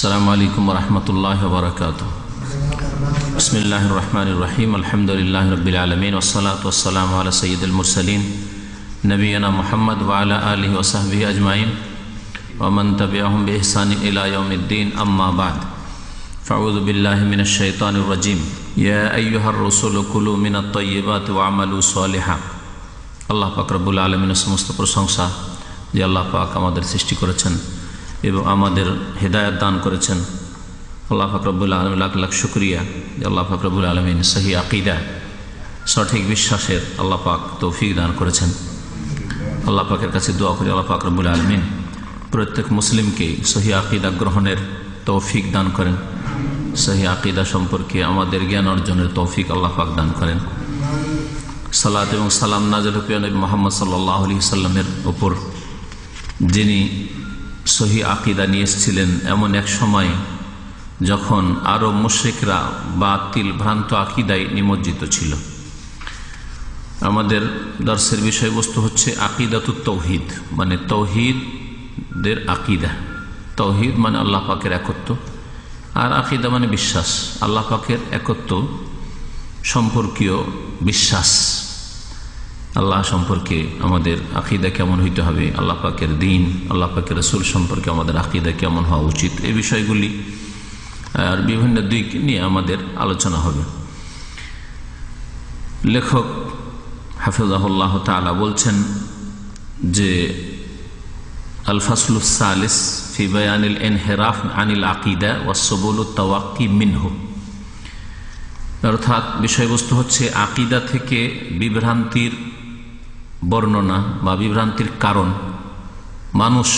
अस्सलामु अलैकुम वरहमतुल्लाहि वबरकातुहू। बिस्मिल्लाहिर रहमानिर रहीम। अल्हम्दुलिल्लाहि रब्बिल आलमीन वस्सलातु वस्सलामु अला सय्यिदिल मुरसलीन नबियना मुहम्मद व अला आलिहि व सहबिहि अजमाइन व मन तबिअहुम बि इहसानिन इला यौमिद्दीन। अम्मा बाद फ़अऊज़ु बिल्लाहि मिनश शैतानिर रजीम। या अय्युहर रसूलु कुलू मिनत तय्यिबाति वअमलू सालिहा। আল্লাহ পাক রব্বুল আলামিনের সমস্ত প্রশংসা যে আল্লাহ পাক আমাদের সৃষ্টি করেছেন এবং আমাদের হেদায়েত দান করেছেন। আল্লাহ পাক রব্বুল আলামিন লাখ লাখ শুকরিয়া যে আল্লাহ পাক রব্বুল আলামিন সহি আকীদা সঠিক বিশ্বাসের আল্লাহ পাক তৌফিক দান করেছেন। আল্লাহ পাকের কাছে দোয়া করি আল্লাহ পাক রব্বুল আলামিন প্রত্যেক মুসলিমকে সহি আকীদা গ্রহণের তৌফিক দান করেন, সহি আকীদা সম্পর্কে আমাদের জ্ঞান অর্জনের তৌফিক আল্লাহ পাক দান করেন। সালাত এবং সালাম নাযিল হোক নবী মুহাম্মদ সাল্লাল্লাহু আলাইহি ওয়াসাল্লামের উপর, যিনি সহি আকীদা নিয়ে এসেছিলেন এমন এক সময় যখন আরো মুশরিকরা বাতিল ভ্রান্ত আকীদায় নিমজ্জিত ছিল। আমাদের দর্শের বিষয়বস্তু হচ্ছে আকীদাতুত তাওহীদ, মানে তাওহীদের আকীদা। তাওহীদ মানে আল্লাহ পাকের একত্ব, আর আকীদা মানে বিশ্বাস, আল্লাহ পাকের একত্ব সম্পর্কীয় বিশ্বাস। আল্লাহ সম্পর্কে আমাদের আকীদা কেমন হইতে হবে, আল্লাহ পাকের দ্বীন, আল্লাহ পাকের রাসূল সম্পর্কে আমাদের আকীদা কেমন হওয়া উচিত, এই বিষয়গুলি আর বিভিন্ন দিক নিয়ে আমাদের আলোচনা হবে। লেখক হাফিজাহুল্লাহ তাআলা বলছেন যে আল ফাসলুস সালিস ফি বায়ানিল ইনহিরাফ আনিল আকীদা ওয়াস সুবুলুত তাওয়াক্কি মিনহু। অর্থাৎ বিষয়বস্তু হচ্ছে আকীদা থেকে বিভ্রান্তির বর্ণনা বা বিভ্রান্তির কারণ। মানুষ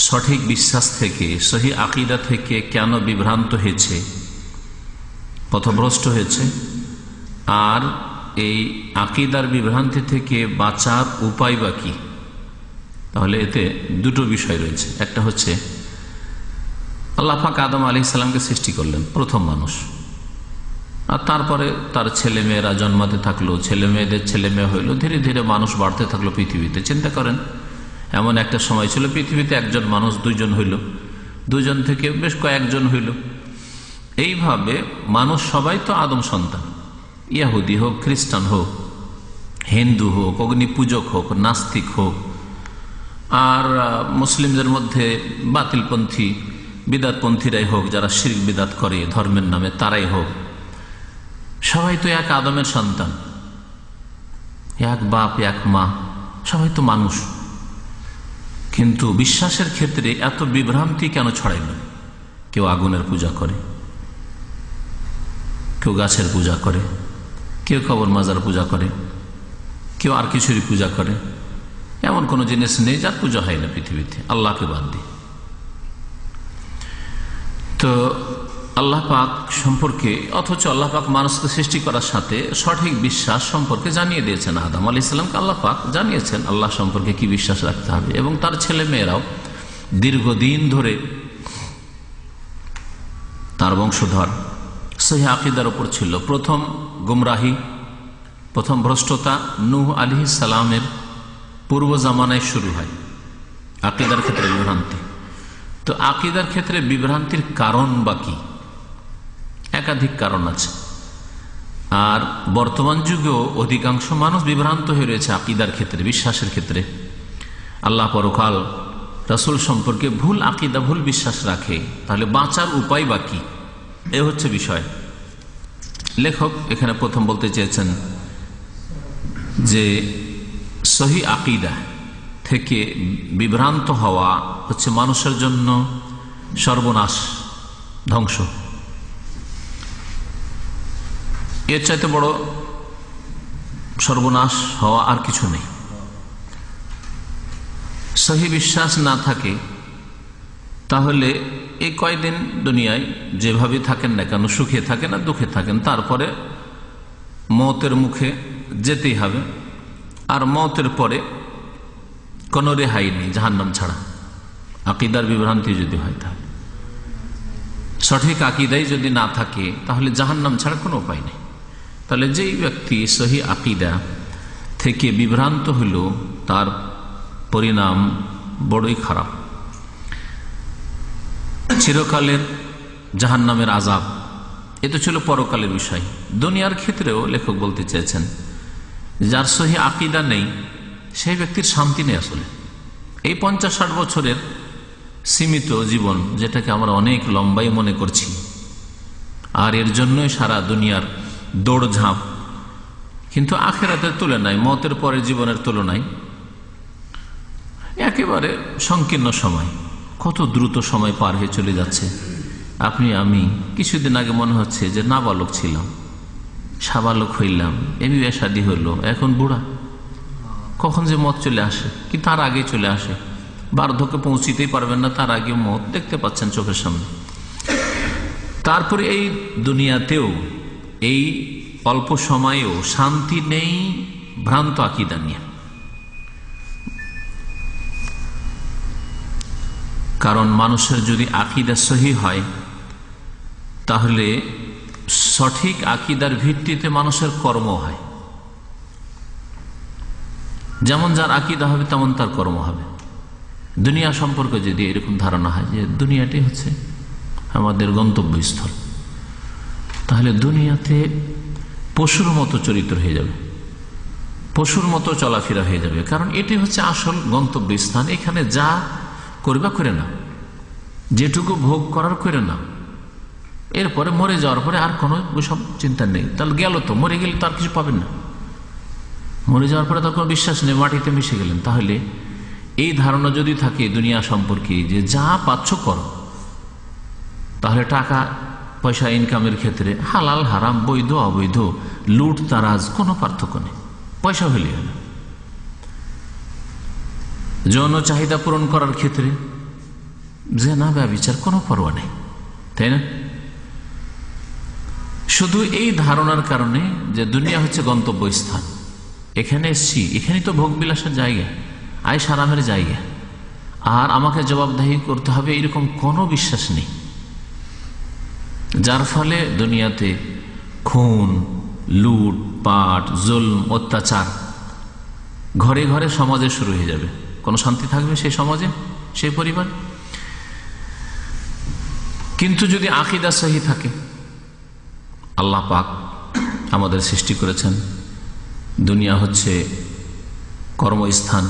সঠিক বিশ্বাস থেকে, সহি আকীদা থেকে কেন বিভ্রান্ত হয়েছে, পথভ্রষ্ট হয়েছে, আর এই আকীদার বিভ্রান্তি থেকে বাঁচার উপায় বা কি। তাহলে এতে দুটো বিষয় রয়েছে। একটা হচ্ছে আল্লাহ পাক আদম আলাইহিস সালামকে সৃষ্টি করলেন, প্রথম মানুষ, আর তারপরে তার ছেলে মেয়েরা জন্মাতে থাকলো, ছেলে মেয়েদের ছেলে মেয়ে হইল, ধীরে ধীরে মানুষ বাড়তে থাকলো পৃথিবীতে। চিন্তা করেন, এমন একটা সময় ছিল পৃথিবীতে একজন মানুষ, দুইজন হইল, দুজন থেকে বেশ কয়েকজন হইল। এইভাবে মানুষ সবাই তো আদম সন্তান, ইহুদি হোক, খ্রিস্টান হোক, হিন্দু হোক, অগ্নি পূজক হোক, নাস্তিক হোক, আর মুসলিমদের মধ্যে বাতিলপন্থী বিদাতপন্থীরাই হোক, যারা শিরক বিদাত করে ধর্মের নামে, তারাই হোক, সবাই তো এক আদমের সন্তান, এক বাপ এক মা, সবাই তো মানুষ। কিন্তু বিশ্বাসের ক্ষেত্রে এত বিভ্রান্তি কেন ছড়াইল? কেউ আগুনের পূজা করে, কেউ গাছের পূজা করে, কেউ কবর মাজার পূজা করে, কেউ আর কিছুরই পূজা করে। এমন কোন জিনিস নেই যার পূজা হয় না পৃথিবীতে, আল্লাহকে বাদ দিয়ে। তো আল্লাহ পাক সম্পর্কে, অথচ আল্লাহ পাক মানুষকে সৃষ্টি করার সাথে সঠিক বিশ্বাস সম্পর্কে জানিয়ে দিয়েছেন। আদম আলাইহিস সালামকে আল্লাহ পাক জানিয়েছেন আল্লাহ সম্পর্কে কি বিশ্বাস রাখতে হবে, এবং তার ছেলে মেয়েরাও দীর্ঘদিন ধরে তার বংশধর সহি আকীদার উপর ছিল। প্রথম গুমরাহি, প্রথম ভ্রষ্টতা নূহ আলাইহিস সালামের পূর্ব জামানায় শুরু হয়, আকীদার ক্ষেত্রে বিভ্রান্তি। তো আকীদার ক্ষেত্রে বিভ্রান্তির কারণ বা কি? একাধিক কারণ আছে, আর বর্তমান যুগেও অধিকাংশ মানুষ বিভ্রান্ত হয়ে রয়েছে আকীদার ক্ষেত্রে, বিশ্বাসের ক্ষেত্রে। আল্লাহ পরকাল, রাসূল সম্পর্কে ভুল আকীদা, ভুল বিশ্বাস রাখে। তাহলে বাঁচার উপায় বা কি, এ হচ্ছে বিষয়। লেখক এখানে প্রথম বলতে চেয়েছেন যে সহি আকীদা থেকে বিভ্রান্ত হওয়া হচ্ছে মানুষের জন্য সর্বনাশ, ধ্বংস। এর চাইতে বড় সর্বনাশ হওয়া আর কিছু নেই। সহি বিশ্বাস না থাকে তাহলে এই কয়দিন দুনিয়ায় যেভাবে থাকেন না কেন, সুখে থাকেন আর দুঃখে থাকেন, তারপরে মওতের মুখে যেতেই হবে। আর মওতের পরে কোনো রেহাই নেই জাহান্নাম ছাড়া। আকীদার বিভ্রান্তি যদি হয়, তাহলে সঠিক আকীদাই যদি না থাকে, তাহলে জাহান্নাম ছাড়া কোনো উপায় নেই। তাহলে যেই ব্যক্তি সহি আকীদা থেকে বিভ্রান্ত হইল, তার পরিণাম বড়ই খারাপ। চিরকালের জাহান্নামের আযাব, এ তো ছিল পরকালের বিষয়। দুনিয়ার ক্ষেত্রেও লেখক বলতে চেয়েছেন, যার সহি আকীদা নেই সেই ব্যক্তির শান্তি নেই। আসলে এই 50-60 বছরের সীমিত জীবন, যেটাকে আমরা অনেক লম্বাই মনে করছি, আর এর জন্যই সারা দুনিয়ার দৌড়ঝাঁপ, কিন্তু আখিরাতের তুলনায়, মতের পরের জীবনের তুলনায় একেবারে সংকীর্ণ সময়। কত দ্রুত সময় পার হয়ে চলে যাচ্ছে। আপনি আমি কিছুদিন আগে মনে হচ্ছে যে নাবালক ছিলাম, সাবালক হইলাম, বিয়ে শাদী হইলো, এখন বুড়া। কখন যে মত চলে আসে, কি তার আগে চলে আসে। বার্ধক্যে পৌঁছিতেই পারবেন না, তার আগে মত দেখতে পাচ্ছেন চোখের সামনে। তারপরে এই দুনিয়াতেও এই অল্প সময়েও শান্তি নেই ভ্রান্ত আকীদা নিয়ে। কারণ মানুষের যদি আকীদা সহি হয়, তাহলে সঠিক আকীদার ভিত্তিতে মানুষের কর্ম হয়। যেমন যার আকীদা হবে তেমন তার কর্ম হবে। দুনিয়া সম্পর্কে যদি এরকম ধারণা হয় যে দুনিয়াটি হচ্ছে আমাদের গন্তব্যস্থল, তাহলে দুনিয়াতে পশুর মতো চরিত্র হয়ে যাবে, পশুর মতো চলাফেরা হয়ে যাবে। কারণ এটি হচ্ছে আসল গন্তব্যস্থান। এখানে যা করবা করে না, যেটুকু ভোগ করার করে না, এরপরে মরে যাওয়ার পরে আর কোনো সব চিন্তা নেই। তাহলে গেল তো, মরে গেলে তার কিছু পাবেন না। মরে যাওয়ার পরে তার কোনো বিশ্বাস নেই, মাটিতে মিশে গেলেন। তাহলে এই ধারণা যদি থাকে দুনিয়া সম্পর্কে যে যা পাচ্ছ করো, তাহলে টাকা পয়সা ইনকামের ক্ষেত্রে হালাল হারাম, বৈধ অবৈধ, লুট তারাজ কোনো পার্থক্য নেই, পয়সা হলে হলো। যৌন চাহিদা পূরণ করার ক্ষেত্রে জেনা ব্যভিচার কোনো পরোয়া নেই, তাই না? শুধু এই ধারণার কারণে যে দুনিয়া হচ্ছে গন্তব্যস্থান, এখানে এসছি, এখানেই তো ভোগ বিলাসের জায়গা, আয়েশ আরামের জায়গা, আর আমাকে জবাবদিহি করতে হবে, এরকম কোনো বিশ্বাস নেই। যার ফলে দুনিয়াতে খুন, লুট পাট, জুলম, অত্যাচার ঘরে ঘরে সমাজে শুরু হয়ে যাবে। কোনো শান্তি থাকবে সেই সমাজে, সেই পরিবার? কিন্তু যদি আকীদা সহি থাকে, আল্লাহ পাক আমাদের সৃষ্টি করেছেন, দুনিয়া হচ্ছে কর্মস্থান।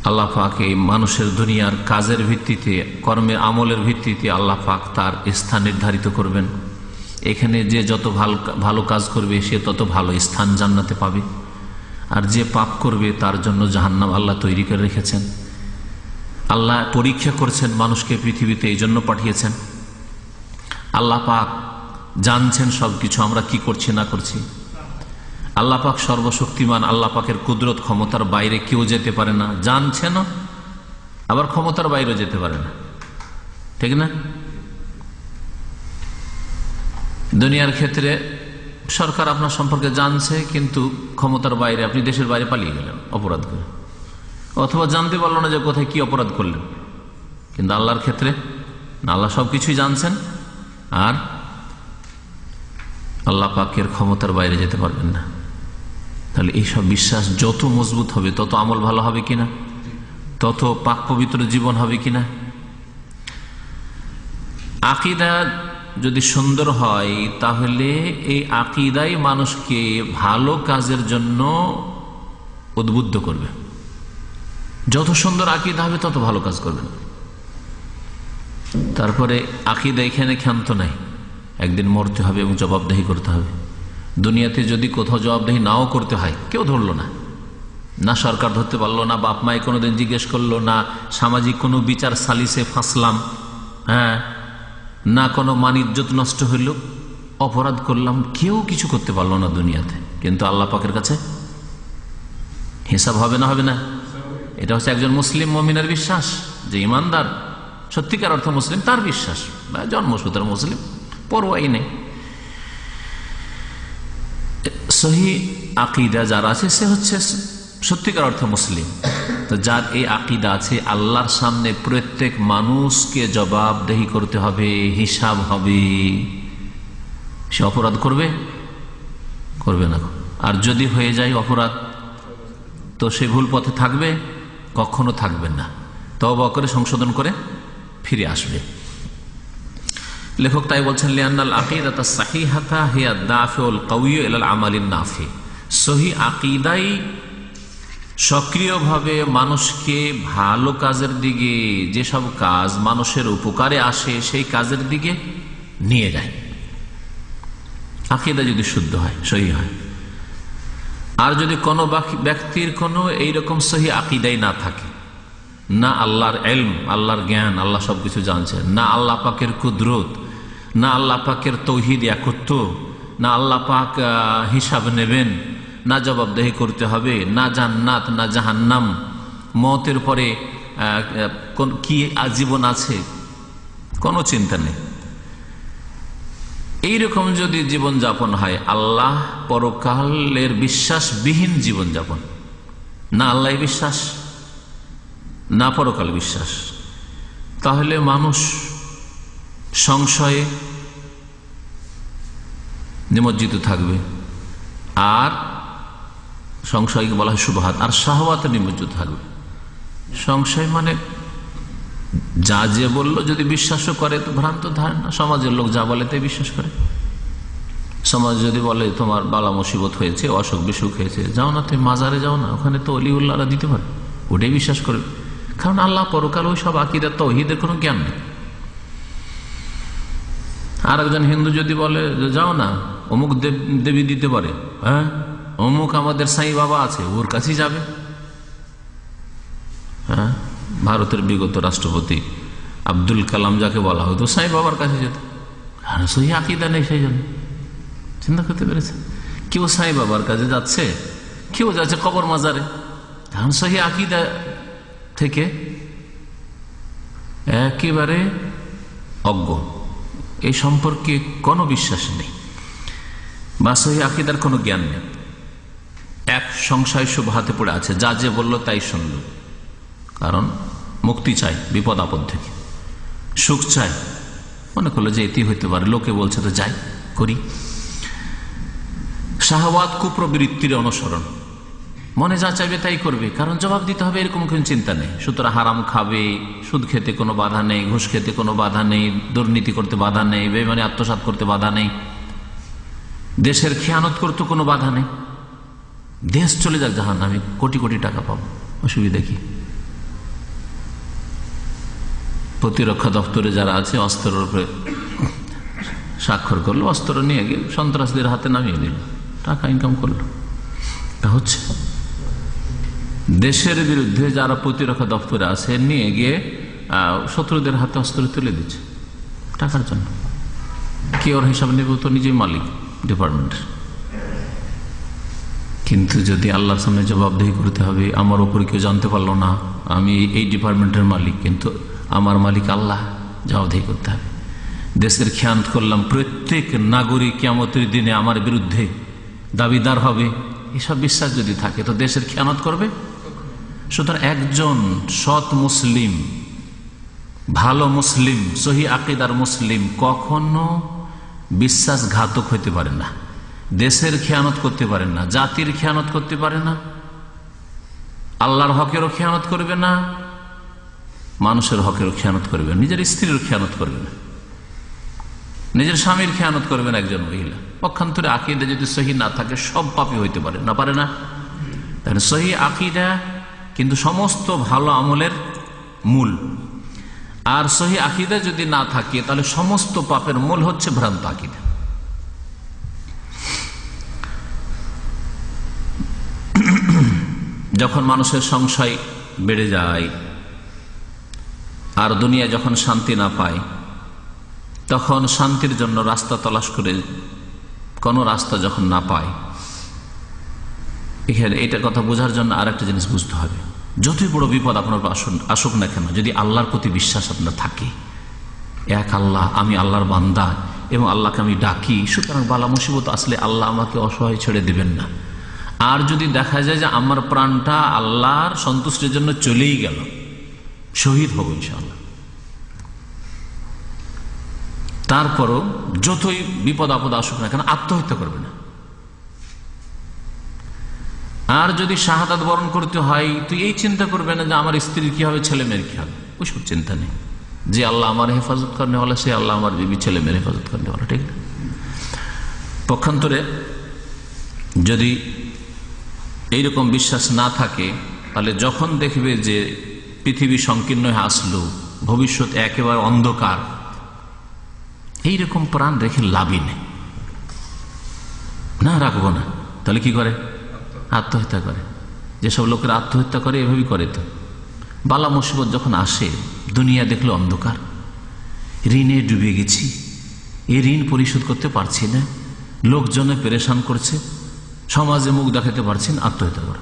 আল্লাহ পাক এই মানুষের দুনিয়ার কাজের ভিত্তিতে, কর্মের আমলের ভিত্তিতে আল্লাহ পাক তার স্থান নির্ধারিত করবেন। এখানে যে যত ভালো কাজ করবে সে তত ভালো স্থান জান্নাতে পাবে, আর যে পাপ করবে তার জন্য জাহান্নাম আল্লাহ তৈরি করে রেখেছেন। আল্লাহ পরীক্ষা করছেন মানুষকে, পৃথিবীতে এই জন্য পাঠিয়েছেন। আল্লাহ পাক জানছেন সবকিছু, আমরা কি করছি না করছি। আল্লাহ পাক সর্বশক্তিমান, আল্লাহ পাকের কুদরত ক্ষমতার বাইরে কেউ যেতে পারে না, জানছেন, আবার ক্ষমতার বাইরে যেতে পারে না, ঠিক না? দুনিয়ার ক্ষেত্রে সরকার আপনার সম্পর্কে জানছে, কিন্তু ক্ষমতার বাইরে, আপনি দেশের বাইরে পালিয়ে গেলেন অপরাধ করে, অথবা জানতে পারলো না যে কোথায় কি অপরাধ করলেন। কিন্তু আল্লাহর ক্ষেত্রে আল্লাহ সবকিছুই জানছেন, আর আল্লাহ পাকের ক্ষমতার বাইরে যেতে পারবেন না। তাহলে এইসব বিশ্বাস যত মজবুত হবে তত আমল ভালো হবে কিনা, তত পাক পবিত্র জীবন হবে কিনা। আকীদা যদি সুন্দর হয়, তাহলে এই আকীদাই মানুষকে ভালো কাজের জন্য উদ্বুদ্ধ করবে। যত সুন্দর আকীদা হবে তত ভালো কাজ করবে। তারপরে আকীদা এখানে ক্ষান্ত নাই, একদিন মরতে হবে এবং জবাবদিহি করতে হবে। দুনিয়াতে যদি কোথাও জবাবদিহি নাও করতে হয়, কেউ ধরলো না, না সরকার ধরতে পারলো না, বাপ মায়ে কোনোদিন জিজ্ঞেস করলো না, সামাজিক কোনো বিচার সালিসে ফাঁসলাম, হ্যাঁ, না কোনো মান ইজ্জত নষ্ট হইল, অপরাধ করলাম, কেউ কিছু করতে পারলো না দুনিয়াতে। কিন্তু আল্লাহ পাকের কাছে হিসাব হবে না, হবে না? এটা হচ্ছে একজন মুসলিম মুমিনের বিশ্বাস, যে ইমানদার সত্যিকার অর্থ মুসলিম, তার বিশ্বাস, জন্মসূত্রে মুসলিম, পরোয়াই নেই। সহি আকীদা যার আছে সে হচ্ছে সত্যিকার অর্থে মুসলিম। তো যার এই আকীদা আছে, আল্লাহর সামনে প্রত্যেক মানুষকে জবাবদিহি করতে হবে, হিসাব হবে। সে অপরাধ করবে, করবে না। আর যদি হয়ে যায় অপরাধ, তো সে ভুল পথে থাকবে, কখনো থাকবেন না। তওবা করে সংশোধন করে ফিরে আসবে। লেখক তাই বলছেন, লিআন্নাল আকিদাতা সাহিহাতা হিয়া দাফিউল কাউয়্যু ইলাল আমালিন নাফি। সহিহ আকীদাই সক্রিয়ভাবে মানুষকে ভালো কাজের দিকে, যেসব কাজ মানুষের উপকারে আসে সেই কাজের দিকে নিয়ে যায়। আকীদা যদি শুদ্ধ হয়, সহিহ হয়। আর যদি কোনো ব্যক্তির কোনো এইরকম সহিহ আকীদাই না থাকে, না আল্লাহর ইলম, আল্লাহর জ্ঞান, আল্লাহ সবকিছু জানছেন, না আল্লাহ পাকের কুদরত, না আল্লাহ পাকের তৌহিদ একত্ব, না আল্লাহ পাক হিসাব নেবেন, না জবাবদেহি করতে হবে, না জান্নাত না জাহান্নাম, মওতের পরে কি আজীবন আছে, কোনো চিন্তা নেই। এইরকম যদি জীবন যাপন হয়, আল্লাহ পরকালের বিশ্বাসবিহীন জীবন যাপন, না আল্লাহ বিশ্বাস না পরকাল বিশ্বাস, তাহলে মানুষ সংশয়ে নিমজ্জিত থাকবে। আর সংশয়কে বলা হয় শুবহাত, আর শাহওয়াতে নিমজ্জিত থাকবে। সংশয় মানে যা যে বললো যদি বিশ্বাসও করে তো ভ্রান্ত ধারণা। সমাজের লোক যা বলে তাই বিশ্বাস করে। সমাজ যদি বলে তোমার বালা মুসিবত হয়েছে, অসুখ বিসুখ হয়েছে, যাও না তুমি মাজারে যাও না, ওখানে তো অলিউল্লাহরা দিতে পারে, ওটাই বিশ্বাস করবে। কারণ আল্লাহ পরকাল ওই সব আকীদা তাওহীদের কোনো জ্ঞান নেই। আর একজন হিন্দু যদি বলে যাও না অমুক দেবী দিতে পারে, হ্যাঁ অমুক আমাদের সাই বাবা আছে, ওর কাছেই যাবে। হ্যাঁ, ভারতের বিগত রাষ্ট্রপতি আব্দুল কালাম যাকে বলা হতো সাই বাবার কাছে যেত, আর সহি আকীদা নেই, সেই জন্য। চিন্তা করতে পেরেছে? কেউ সাই বাবার কাছে যাচ্ছে, কেউ যাচ্ছে কবর মাজারে, কারণ সহি আকীদা থেকে একেবারে অজ্ঞ, এই সম্পর্কে কোনো বিশ্বাস নেই বা সহি আকীদার কোনো জ্ঞান নেই। এক সংশয় শুবহাতে পড়ে আছে, যা যে বললো তাই শুনল। কারণ মুক্তি চাই বিপদ আপদ থেকে, সুখ চাই, মনে করলো যে এটি হইতে পারে, লোকে বলছে তো যাই করি। শাহওয়াত কুপ্রবৃত্তির অনুসরণ, মনে যা চাইবে তাই করবে, কারণ জবাব দিতে হবে এরকম কোনো চিন্তা নেই। সুতরাং হারাম খাবে, সুদ খেতে কোনো বাধা নেই, ঘুষ খেতে কোনো বাধা নেই, দুর্নীতি করতে বাধা নেই, বেঈমানি আত্মসাৎ করতে বাধা নেই, দেশের খেয়ানত করতে কোনো বাধা নেই। দেশ চলে যাক জাহান্নামে, কোটি কোটি টাকা পাবো, অসুবিধা কি? প্রতিরক্ষা দপ্তরে যারা আছে অস্ত্রের উপরে স্বাক্ষর করলো, অস্ত্র নিয়ে গিয়ে সন্ত্রাসীদের হাতে নামিয়ে দিল, টাকা ইনকাম করলো। তা হচ্ছে দেশের বিরুদ্ধে যারা প্রতিরক্ষা দপ্তরে আছে নিয়ে গিয়ে শত্রুদের হাতে অস্ত্র তুলে দিচ্ছে টাকার জন্য। কে ওর হিসাব নেবে? তো নিজেই মালিক ডিপার্টমেন্টের। কিন্তু যদি আল্লাহর সামনে জবাবদেহি করতে হবে, আমার ওপর কেউ জানতে পারলো না, আমি এই ডিপার্টমেন্টের মালিক, কিন্তু আমার মালিক আল্লাহ, জবাবদেহি করতে হবে। দেশের খেয়ানত করলাম, প্রত্যেক নাগরিক কিয়ামতের দিনে আমার বিরুদ্ধে দাবিদার হবে, এসব বিশ্বাস যদি থাকে তো দেশের খেয়ানত করবে। সুতরাং একজন সৎ মুসলিম, ভালো মুসলিম, সহি আকীদার মুসলিম কখনো বিশ্বাসঘাতক হইতে পারে না, দেশের খেয়ানত করতে পারে না, জাতির খেয়ানত করতে পারে না, আল্লাহর হকেরও খেয়ানত করবে না, মানুষের হকেরও খেয়ানত করবে না, নিজের স্ত্রীর খেয়ানত করবে না, নিজের স্বামীর খেয়ানত করবে না একজন মহিলা। পক্ষান্তরে আকীদা যদি সহি না থাকে সব পাপী হইতে পারে না, পারে না? তাহলে সহি আকীদা কিন্তু সমস্ত ভালো আমলের মূল। আর সহি আকীদা যদি না থাকে তাহলে সমস্ত পাপের মূল হচ্ছে ভ্রান্ত আকীদা। যখন মানুষের সংশয় বেড়ে যায় আর দুনিয়া যখন শান্তি না পায়, তখন শান্তির জন্য রাস্তা তলাশ করে কোনো রাস্তা যখন না পায়, এখানে এটা কথা বোঝার জন্য আর একটা জিনিস বুঝতে হবে। যতই বড় বিপদ আপনার আসুক না কেন, যদি আল্লাহর প্রতি বিশ্বাস আপনার থাকে, এক আল্লাহ, আমি আল্লাহর বান্দা এবং আল্লাহকে আমি ডাকি, সুতরাং বালা মুসিবত আসলে আল্লাহ আমাকে অসহায় ছেড়ে দিবেন না। আর যদি দেখা যায় যে আমার প্রাণটা আল্লাহর সন্তুষ্টির জন্য চলেই গেল, শহীদ হব ইনশাআল্লাহ, তারপরও যতই বিপদ আপদ আসুক না কেন আত্মহত্যা করবে না। আর যদি শাহাদাত বরণ করতে হয় তো এই চিন্তা করবে না যে আমার স্ত্রীর কি হবে, ছেলে মেয়ের কি হবে, ওইসব চিন্তা নেই। যে আল্লাহ আমার হেফাজত করনে वाला সে আল্লাহ আমার বিবি ছেলে মেয়ের হেফাজত করনে वाला। ঠিক না? পক্ষান্তরে যদি এইরকম বিশ্বাস না থাকে তাহলে যখন দেখবে যে পৃথিবী সংকীর্ণ হয়ে আসলো, ভবিষ্যৎ একেবারে অন্ধকার, এইরকম প্রাণ রেখে লাভই নেই, না রাখবো না, তাহলে কি করে? আত্মহত্যা করে। যেসব লোকেরা আত্মহত্যা করে এভাবেই করে। তো বালা মুসিবত যখন আসে, দুনিয়া দেখলো অন্ধকার, ঋণে ডুবে গেছি, এই ঋণ পরিশোধ করতে পারছি না, লোকজনে পেরেশান করছে, সমাজে মুখ দেখাতে পারছি না, আত্মহত্যা করে।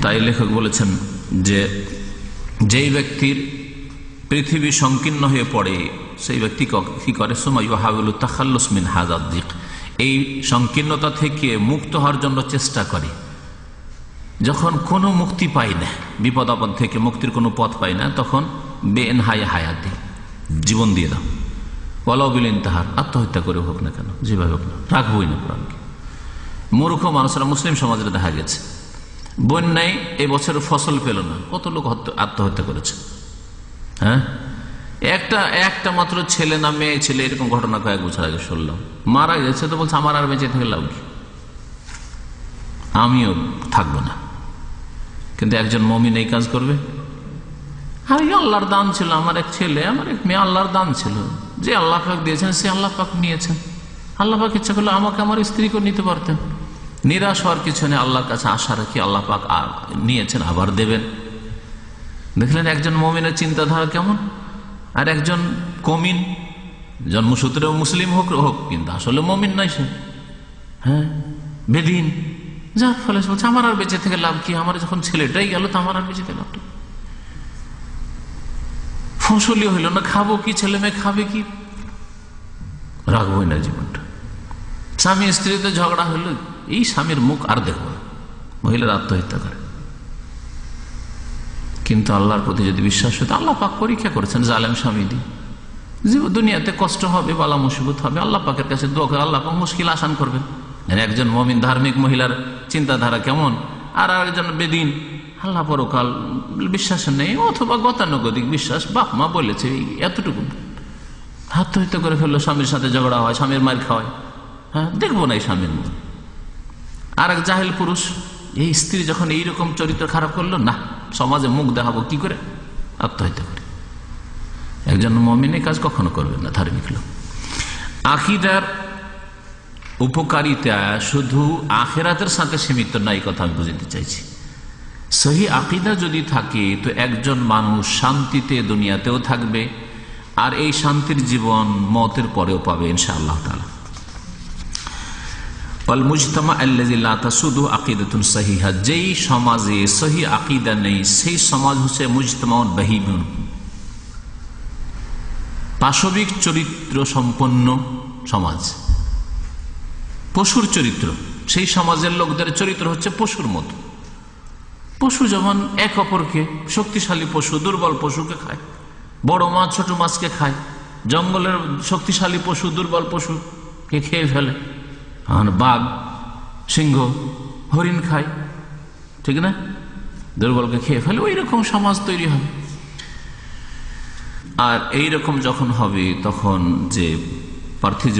তাই লেখক বলেছেন যে যেই ব্যক্তির পৃথিবী সংকীর্ণ হয়ে পড়ে সেই ব্যক্তি কি করে? সুমাইহাউলু তাখাল্লুস মিন হাযাদ দিক, এই সংকীর্ণতা থেকে মুক্ত হওয়ার জন্য চেষ্টা করে। যখন কোনো মুক্তি পাই না, বিপদ আপদ থেকে মুক্তির কোনো পথ পাই না, তখন বেএনহাই হায়াতি, জীবন দিয়ে দাও, ওয়ালাউ বিল ইনতিহার, আত্মহত্যা করে হোক না কেন, যেভাবে হোক না, রাখবই না প্রাণকে। মূর্খ মানুষরা মুসলিম সমাজে দেখা গেছে, বন্যায় এবছর ফসল পেল না, কত লোক আত্মহত্যা করেছে। হ্যাঁ, একটা মাত্র ছেলে না মেয়ে ছেলে, এরকম ঘটনা কয়েক বছর আগে শুনলাম, মারা গেছে, তো বলছে আমার আর বেঁচে থেকে লাভ কি, আমিও থাকবো না। কিন্তু একজন মুমিন এই কাজ করবে? আর আল্লাহর দান ছিল, আমার এক ছেলে আমার এক মেয়ে আল্লাহর দান ছিল, যে আল্লাহ পাক দিয়েছেন সে আল্লাহ পাক নিয়েছেন। আল্লাহ পাক ইচ্ছা করলে আমাকে আমার স্ত্রীকে নিতে পারতেন। নিরাশ হওয়ার কিছু নেই, আল্লাহর কাছে আশা রাখি আল্লাহ পাক নিয়েছেন, আবার দেবেন। দেখলেন একজন মুমিনের চিন্তাধারা কেমন, আর একজন কমিন, জন্মসূত্রে মুসলিম হোক কিন্তু আসলে মুমিন নয় সে, হ্যাঁ বেদিন, যার ফলে বলছে আমার আর বেঁচে থেকে লাভ কি, আমার যখন ছেলেটাই গেল তো আমার আর বেঁচে থেকে লাভ, ফসলই হইল না, খাবো কি, ছেলে মেয়ে খাবে কি, রাখবই না জীবনটা। স্বামী স্ত্রীতে ঝগড়া হলো, এই স্বামীর মুখ আর দেখবো না, মহিলার আত্মহত্যা করে। কিন্তু আল্লাহর প্রতি যদি বিশ্বাস হতো, আল্লাহ পাক পরীক্ষা করেছেন জালেম স্বামী দিয়ে, দুনিয়াতে কষ্ট হবে, বালা মুসিবত হবে, আল্লাহ পাকের কাছে দোয়া করে আল্লাহ পাক মুশকিল আসান করবেন। একজন মুমিন ধার্মিক মহিলার চিন্তাধারা কেমন, আর একজন বেদিন আল্লাহ পরকাল বিশ্বাস নেই, অথবা গতানুগতিক বিশ্বাস, বাপ মা বলেছে এতটুকু, আত্মহত্যা করে ফেললো, স্বামীর সাথে ঝগড়া হয়, স্বামীর মার খাওয়ায়, হ্যাঁ দেখবো না এই স্বামীর মুখ। আর এক জাহেল পুরুষ, এই স্ত্রী যখন এইরকম চরিত্র খারাপ করলো, না সমাজে মুখ দেখাবো কি করে, আত্মহত্যা করে। একজন মুমিন এই কাজ কখনো করবেন না, ধার্মিক লোক। আকীদার উপকারিতা শুধু আখিরাতের সাথে সীমিত না, এই কথা আমি বুঝতে চাইছি। সহি আকীদা যদি থাকে তো একজন মানুষ শান্তিতে দুনিয়াতেও থাকবে, আর এই শান্তির জীবন মওতের পরেও পাবে ইনশাআল্লাহ তাআলা। ওয়াল মুজতামা আল্লাযী লা তাসুদু আকীদাতুন সহিহা, যেই সমাজে সহি আকীদা নেই সেই সমাজ হচ্ছে মুজতামাউন বাহিমুন, পাশবিক চরিত্র সম্পন্ন সমাজ, পশুর চরিত্র। সেই সমাজের লোকদের চরিত্র হচ্ছে পশুর মতো। পশু যেমন এক অপরকে, শক্তিশালী পশু দুর্বল পশুকে খায়, বড় মাছ ছোট মাছকে খায়, জঙ্গলের শক্তিশালী পশু দুর্বল পশুকে খেয়ে ফেলে, বাঘ সিংহ হরিণ খায়, ঠিক না, দুর্বলকে খেয়ে ফেলে, ওই রকম সমাজ তৈরি হবে। আর এই রকম যখন হবে তখন যে পার্থিব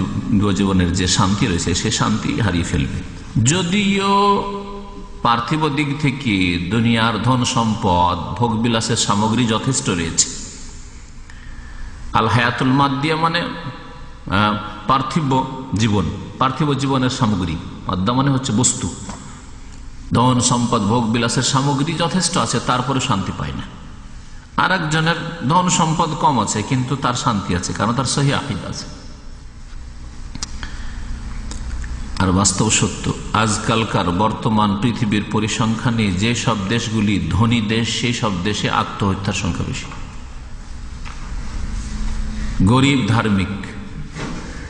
জীবনের যে শান্তি রয়েছে সে শান্তি হারিয়ে ফেলবে। যদিও পার্থিব দিক থেকে দুনিয়ার ধন সম্পদ ভোগবিলাসের সামগ্রী যথেষ্ট রয়েছে, আল হায়াতুল মাদ্দিয়া মানে পার্থিব জীবন, পার্থিব জীবনের সামগ্রী, মাদ্দা মানে হচ্ছে বস্তু, ধন সম্পদ ভোগবিলাসের সামগ্রী যথেষ্ট আছে, তারপরে শান্তি পায় না। আর একজনের ধন সম্পদ কম আছে কিন্তু তার শান্তি আছে, কারণ তার সহি আকীদা আছে। আর বাস্তব সত্য, আজকালকার বর্তমান পৃথিবীর পরিসংখ্যানে যে সব দেশগুলি ধনী দেশ সেই সব দেশে আত্মহত্যার সংখ্যা বেশি। গরিব ধার্মিক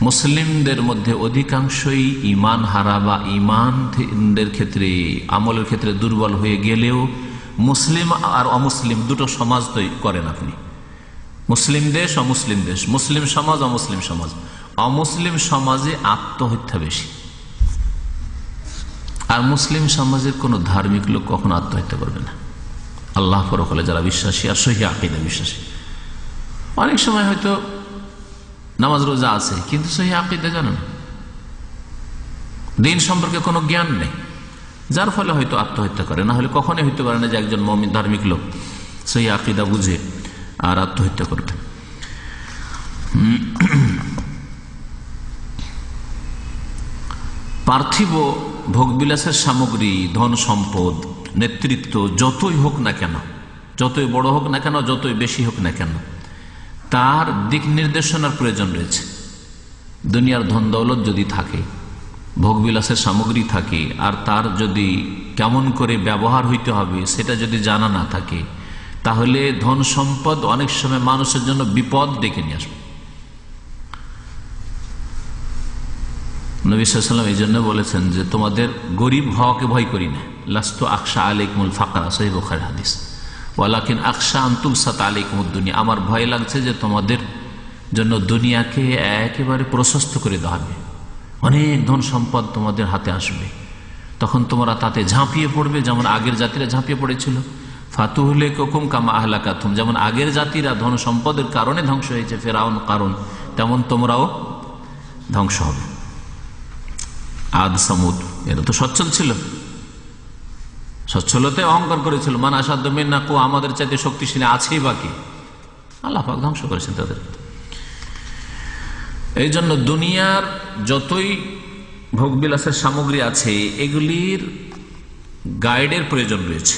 মুসলিমদের মধ্যে অধিকাংশই ইমান হারা বা ইমানদের ক্ষেত্রে আমলের ক্ষেত্রে দুর্বল হয়ে গেলেও মুসলিম আর অমুসলিম দুটো সমাজ তৈরি করেন আপনি। মুসলিম দেশ অমুসলিম দেশ, মুসলিম সমাজ অমুসলিম সমাজ। অমুসলিম সমাজে আত্মহত্যা বেশি, আর মুসলিম সমাজের কোন ধার্মিক লোক কখনো আত্মহত্যা করবে না, আল্লাহ পরকালে যারা বিশ্বাসী আর সহিহ আকীদা বিশ্বাসী। অনেক সময় হয়তো নামাজ রোজা আছে কিন্তু সহিহ আকীদা জানে না, দিন সম্পর্কে কোনো জ্ঞান নেই, যার ফলে হয়তো আত্মহত্যা করে। না হলে কখনোই হইতে পারে না যে একজন মুমিন ধার্মিক লোক সহিহ আকীদা বুঝে আর আত্মহত্যা করবে। পার্থিব ভোগবিলাসের সামগ্রী, ধন সম্পদ, নেতৃত্ব যতই হোক না কেন, যতই বড় হোক না কেন, যতই বেশি হোক না কেন, তার দিক নির্দেশনার প্রয়োজন রয়েছে। দুনিয়ার ধন দৌলত যদি থাকে, ভোগবিলাসের সামগ্রী থাকে, আর তার যদি কেমন করে ব্যবহার হইতে হবে সেটা যদি জানা না থাকে, তাহলে ধন সম্পদ অনেক সময় মানুষের জন্য বিপদ ডেকে নিয়ে আসবে। নবী সাল্লাল্লাহু আলাইহি ওয়াসাল্লাম এই জন্য বলেছেন যে তোমাদের গরিব হওয়াকে ভয় করি না, লাস্তু আখশা আলাইকুমুল ফাকরা, সহিহ বুখারী হাদিস, ওয়ালাকিন আখশা আন তুবসাত আলাইকুমুদ দুনিয়া, আমার ভয় লাগছে যে তোমাদের জন্য দুনিয়াকে একেবারে প্রশস্ত করে দেওয়া হবে, অনেক ধন সম্পদ তোমাদের হাতে আসবে, তখন তোমরা তাতে ঝাঁপিয়ে পড়বে, যেমন আগের জাতিরা ঝাঁপিয়ে পড়েছিল। ফাতুহলিকুম কামা আহলাকাতুম, যেমন আগের জাতিরা ধন সম্পদের কারণে ধ্বংস হয়েছে, ফেরাউন কারণ, তেমন তোমরাও ধ্বংস হবে। আদ সামুদ এরা তো সচ্ছল ছিল, সচ্ছলতে অহংকার করেছিল, মান আসাদ্দু মিন্না কুওয়া, আমাদের চাইতে শক্তিশালী আছেই বাকি, আল্লাহ পাক ধ্বংস করেছেন তাদের। এই জন্য দুনিয়ার যতই ভোগবিলাসের সামগ্রী আছে এগুলির গাইডের প্রয়োজন রয়েছে।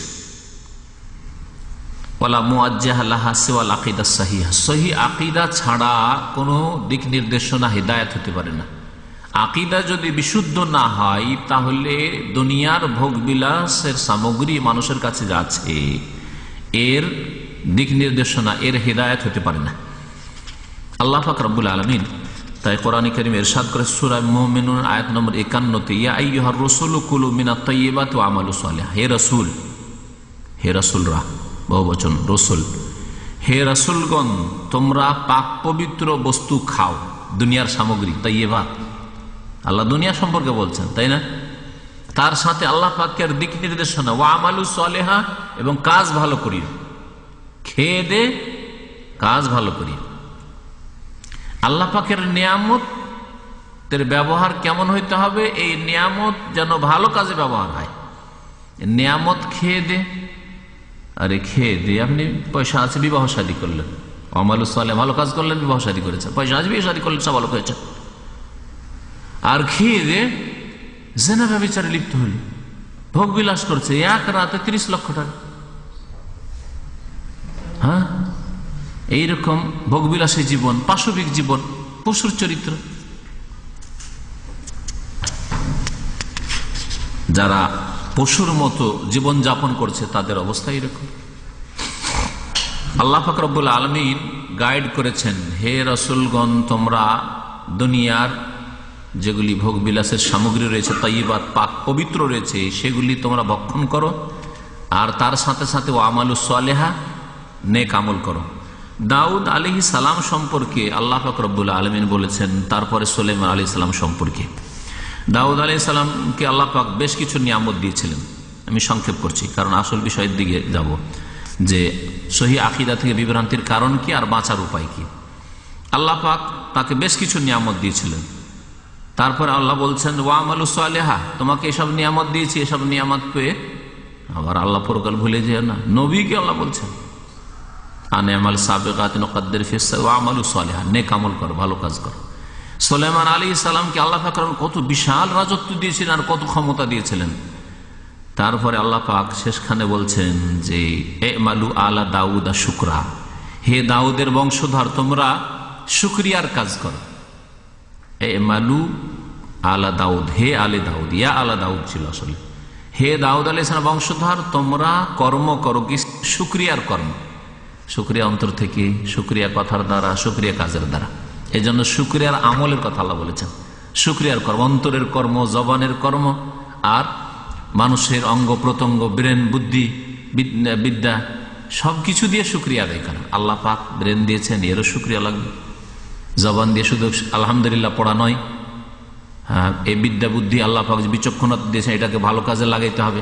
ওয়ালা মুআজ্জাহা লাহা সিওয়াল আকীদা সাহিহা, সহিহ আকীদা ছাড়া কোনো দিক নির্দেশনা হিদায়াত হতে পারে না। আকীদা যদি বিশুদ্ধ না হয় তাহলে দুনিয়ার ভোগবিলাসের সামগ্রী মানুষের কাছে যাচ্ছে, এর দিক নির্দেশনা, এর হিদায়াত হতে পারে না। আল্লাহ পাক রব্বুল আলামিন তাই কোরআনে কারীমে ইরশাদ করে সূরা মুমিনুন আয়াত নম্বর 51-তে, ইয়া আইয়ুহার রাসূলু কুলু মিনাত তাইয়্যিবাতি ওয়া আমালু সালিহ, হে রাসূল, হে রাসূলরা, বহুবচন রাসূল, হে রাসূলগণ তোমরা পাক পবিত্র বস্তু খাও, দুনিয়ার সামগ্রী তাইয়্যিবাত, আল্লাহ দুনিয়া সম্পর্কে বলছেন, তাই না? তার সাথে আল্লাহ পাকের দিক নির্দেশনা, ওয়া আমালু সালিহা, এবং কাজ ভালো করিও, খেয়ে দে কাজ ভালো করিও। আল্লাহ পাকের নিয়ামতের ব্যবহার কেমন হইতে হবে? এই নিয়ামত যেন ভালো কাজে ব্যবহার হয়। নিয়ামত খেয়ে দে, আরে খেয়ে দে, আপনি পয়সা আছে বিবাহ শাদী করলেন, আমালু সালেহ ভালো কাজ করলেন, বিবাহ শাদী করেছেন, পয়সা আছে বিবাহ শাদী করলেন, সব ভালো হয়েছে। আর খেয়ে দে জেনা ব্যভিচারে লিপ্ত হল, ভোগ বিলাস করছে, এক রাতে 30 লক্ষ টাকা। হ্যাঁ, এইরকম ভোগবিলাসী জীবন, পাশবিক জীবন, পশুর চরিত্র। যারা পশুর মতো জীবন যাপন করছে তাদের অবস্থা এরকম। আল্লাহ পাক রব্বুল আলামিন গাইড করেছেন, হে রাসূলগণ তোমরা দুনিয়ার যেগুলি ভোগবিলাসের সামগ্রী রয়েছে, তাইয়্যিবাত পাক পবিত্র রয়েছে, সেগুলি তোমরা ভক্ষণ করো, আর তার সাথে সাথে ওয়া আমালু সালিহা, নেক আমল করো। দাউদ আলাইহিস সালাম সম্পর্কে আল্লাহ পাক রব্বুল আলামিন বলেছেন, তারপরে সুলাইমান আলাইহিস সালাম সম্পর্কে। দাউদ আলাইহিস সালামকে আল্লাহ পাক বেশ কিছু নিয়ামত দিয়েছিলেন, আমি সংক্ষেপ করছি কারণ আসল বিষয়ের দিকে যাব, যে সহিহ আকীদা থেকে বিভ্রান্তির কারণ কি আর বাঁচার উপায় কি। আল্লাহ পাক তাকে বেশ কিছু নিয়ামত দিয়েছিলেন, তারপর আল্লাহ বলছেন ওয়া আমালু সালিহা, তোমাকে এসব নিয়ামত দিয়েছি, এসব নিয়ামত পেয়ে আবার আল্লাহ পরকাল ভুলে যায় না। নবীকে আল্লাহ বলছেন আনামাল সাবিগাতিন ওয়াকাদ্দির ফিস ওয়া আমালু সালিহা, নেক আমল করো, ভালো কাজ করো। সুলাইমান আলাইহিস সালামকে আল্লাহ পাক কত বিশাল রাজত্ব দিয়েছিলেন আর কত ক্ষমতা দিয়েছিলেন। তারপরে আল্লাহ পাক শেষখানে বলছেন যে ইমালু আলা দাউদা শুকরা, হে দাউদের বংশধর তোমরা শুকরিয়ার কাজ করো। ইমালু আলা দাউদ, হে আলে দাউদ, ইয়া আলা দাউদ ছিল আসলে, হে দাউদ আলাইহিস সালাম বংশধর তোমরা কর্ম করো, কি শুকরিয়ার কর্ম, শুকরিয়া অন্তর থেকে, শুকরিয়া কথার দ্বারা, শুকরিয়া কাজের দ্বারা। এই জন্য শুকরিয়ার আমলের কথা আল্লাহ বলেছেন, শুকরিয়ার কর্ম, অন্তরের কর্ম, জবানের কর্ম, আর মানুষের অঙ্গ প্রত্যঙ্গ, ব্রেন, বুদ্ধি, বিদ্যা সবকিছু দিয়ে শুকরিয়া আদায় করেন। আল্লাহ পাক ব্রেন দিয়েছেন, এরও শুকরিয়া লাগবে। জবান দিয়ে শুধু আলহামদুলিল্লাহ পড়া নয়, এই বিদ্যা বুদ্ধি আল্লাহ পাক যে বিচক্ষণতা দিয়েছেন, এটাকে ভালো কাজে লাগাইতে হবে,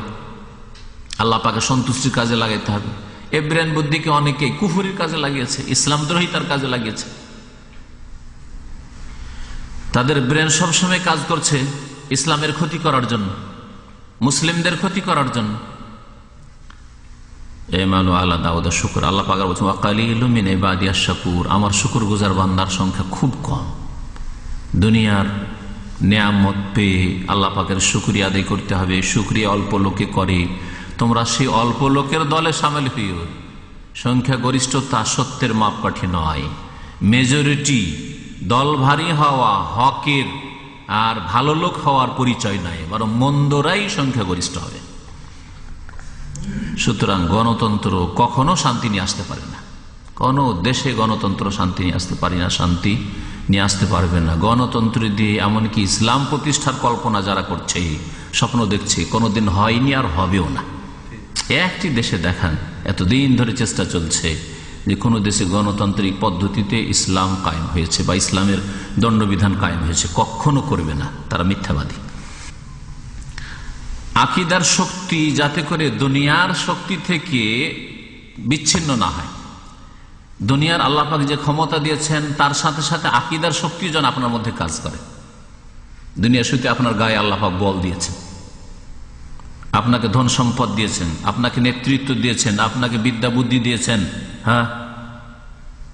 আল্লাহ পাকের সন্তুষ্টির কাজে লাগাইতে হবে। এই ব্রেন বুদ্ধিকে অনেকেই কুফরির কাজে লাগিয়েছে, ইসলাম দ্রোহিতার কাজে লাগিয়েছে। তাদের ব্রেন সবসময় কাজ করছে ইসলামের ক্ষতি করার জন্য, মুসলিমদের ক্ষতি করার জন্য। আল্লাহ পাক বলছেন ওয়াকালিলুম মিন ইবাদিয়াশ শাকুর, আমার শুকরগুজার বান্দার সংখ্যা খুব কম। দুনিয়ার নেয়ামত পেয়ে আল্লাহ পাকের শুকরিয়া আদায় করতে হবে, শুকরিয়া অল্প লোকে করে, তোমরা সেই অল্প লোকের দলে সামিল হইও। সংখ্যা গরিষ্ঠতা সত্যের মাপকাঠি নয়, মেজরিটি দল ভারী হওয়া হকের আর ভালো লোক হওয়ার পরিচয় নয়, বরং মন্দরাই সংখ্যাগরিষ্ঠ হবে। সুতরাং গণতন্ত্র কখনো শান্তি নিয়ে আসতে পারে না, কোনো দেশে গণতন্ত্র শান্তি নিয়ে আসতে পারে না, শান্তি নিয়ে আসতে পারবে না। গণতন্ত্র দিয়ে এমনকি ইসলাম প্রতিষ্ঠার কল্পনা যারা করছে, স্বপ্ন দেখছে, কোনোদিন হয়নি আর হবেও না। একটি দেশে দেখান, এতদিন ধরে চেষ্টা চলছে যে কোনো দেশে গণতান্ত্রিক পদ্ধতিতে ইসলাম কায়েম হয়েছে বা ইসলামের দণ্ডবিধান কায়েম হয়েছে, কখনো করবে না, তারা মিথ্যাবাদী। আকীদার শক্তি যাতে করে দুনিয়ার শক্তি থেকে বিচ্ছিন্ন না হয়, দুনিয়ার আল্লাহ পাক যে ক্ষমতা দিয়েছেন তার সাথে সাথে আকীদার শক্তি যেন আপনার মধ্যে কাজ করে। দুনিয়ার শক্তি আপনার গায়ে আল্লাহ পাক বল দিয়েছেন, আপনাকে ধন সম্পদ দিয়েছেন, আপনাকে নেতৃত্ব দিয়েছেন, আপনাকে বিদ্যা বুদ্ধি দিয়েছেন, হ্যাঁ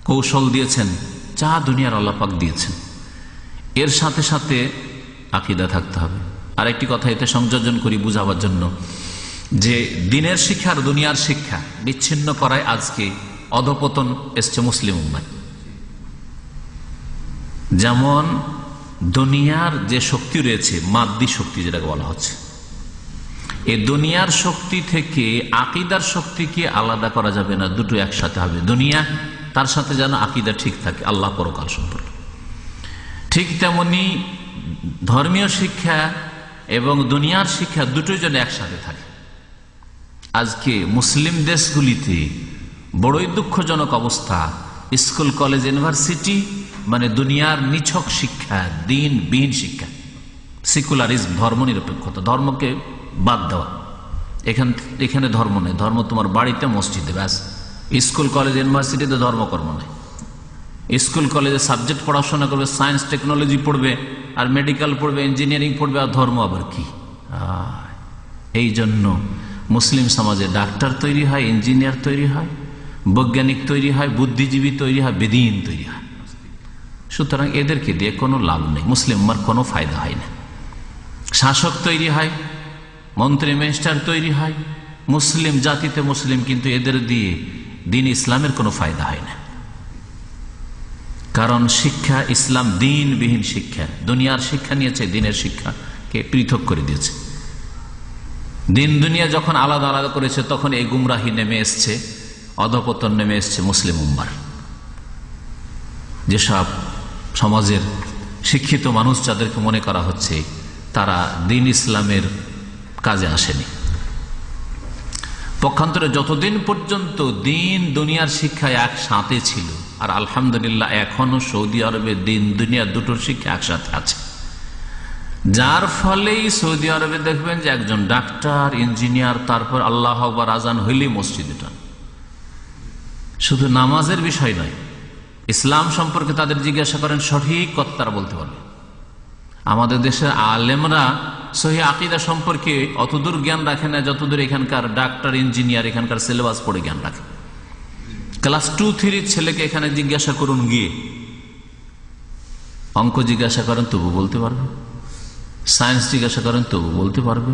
কৌশল দিয়েছেন, যা দুনিয়ার আল্লাহ পাক দিয়েছেন, এর সাথে সাথে আকীদা থাকতে হবে। আর একটি কথা এতে সংযোজন করি বুঝাবার জন্য, যে দিনের শিক্ষা আর দুনিয়ার শিক্ষা বিচ্ছিন্ন করায় আজকে অধপতন এসছে মুসলিম উম্মায়। যেমন দুনিয়ার যে শক্তি রয়েছে, মাদ্দী শক্তি যেটাকে বলা হচ্ছে, এই দুনিয়ার শক্তি থেকে আকীদার শক্তিকে আলাদা করা যাবে না, দুটো একসাথে হবে। দুনিয়া তার সাথে যেন আকীদা ঠিক থাকে আল্লাহ পরকাল সম্পর্কে। ঠিক তেমনি ধর্মীয় শিক্ষা এবং দুনিয়ার শিক্ষা দুটোই যেন একসাথে থাকে। আজকে মুসলিম দেশগুলিতে বড়ই দুঃখজনক অবস্থা, স্কুল কলেজ ইউনিভার্সিটি মানে দুনিয়ার নিছক শিক্ষা, দিনবিহীন শিক্ষা, সেকুলারিজম, ধর্ম নিরপেক্ষতা, ধর্মকে বাদ দেওয়া। এখানে ধর্ম নেই, ধর্ম তোমার বাড়িতে মসজিদে, ব্যাস। স্কুল কলেজ ইউনিভার্সিটিতে ধর্মকর্ম নেই। স্কুল কলেজে সাবজেক্ট পড়াশোনা করবে, সায়েন্স টেকনোলজি পড়বে, আর মেডিকেল পড়বে, ইঞ্জিনিয়ারিং পড়বে, আর ধর্ম আবার কি। এই জন্য মুসলিম সমাজে ডাক্তার তৈরি হয়, ইঞ্জিনিয়ার তৈরি হয়, বৈজ্ঞানিক তৈরি হয়, বুদ্ধিজীবী তৈরি হয়, বেদিন তৈরি হয়। সুতরাং এদেরকে দিয়ে কোনো লাভ নেই, মুসলিম উম্মার কোনো ফায়দা হয় না। শাসক তৈরি হয়, মন্ত্রী মিনিস্টার তৈরি হয়, মুসলিম জাতিতে মুসলিম, কিন্তু এদের দিয়ে দিন ইসলামের কোনো ফায়দা হয় না। কারণ শিক্ষা ইসলাম দিনবিহীন শিক্ষা, দুনিয়ার শিক্ষা নিয়েছে, দিনের শিক্ষাকে পৃথক করে দিয়েছে। দিন দুনিয়া যখন আলাদা আলাদা করেছে, তখন এই গুমরাহি নেমে এসছে, অধপতন নেমে এসছে মুসলিম উম্মার। যেসব সমাজের শিক্ষিত মানুষ যাদেরকে মনে করা হচ্ছে তারা দিন ইসলামের কাজে আসেনি। পক্ষান্তরে যতদিন পর্যন্ত দিন দুনিয়ার শিক্ষা একসাথে ছিল, আর আলহামদুলিল্লাহ এখনো সৌদি আরবে দিন দুনিয়া দুটোর শিক্ষা একসাথে আছে, যার ফলেই সৌদি আরবে দেখবেন যে একজন ডাক্তার, ইঞ্জিনিয়ার, তারপর আল্লাহ আকবার আজান হইলেই মসজিদে টান। শুধু নামাজের বিষয় নয়, ইসলাম সম্পর্কে তাদের জিজ্ঞাসা করেন, সঠিক কথা তারা বলতে পারবে। আমাদের দেশের আলেমরা সহি আকীদা সম্পর্কে অতদূর জ্ঞান রাখে না যতদূর এখানকার ডাক্তার, ইঞ্জিনিয়ার এখানকার সিলেবাস পড়ে জ্ঞান রাখে। ক্লাস 2-3 ছেলেকে এখানে জিজ্ঞাসা করুন, গিয়ে অঙ্ক জিজ্ঞাসা করেন তবু বলতে পারবে, সায়েন্স জিজ্ঞাসা করেন তবু বলতে পারবে।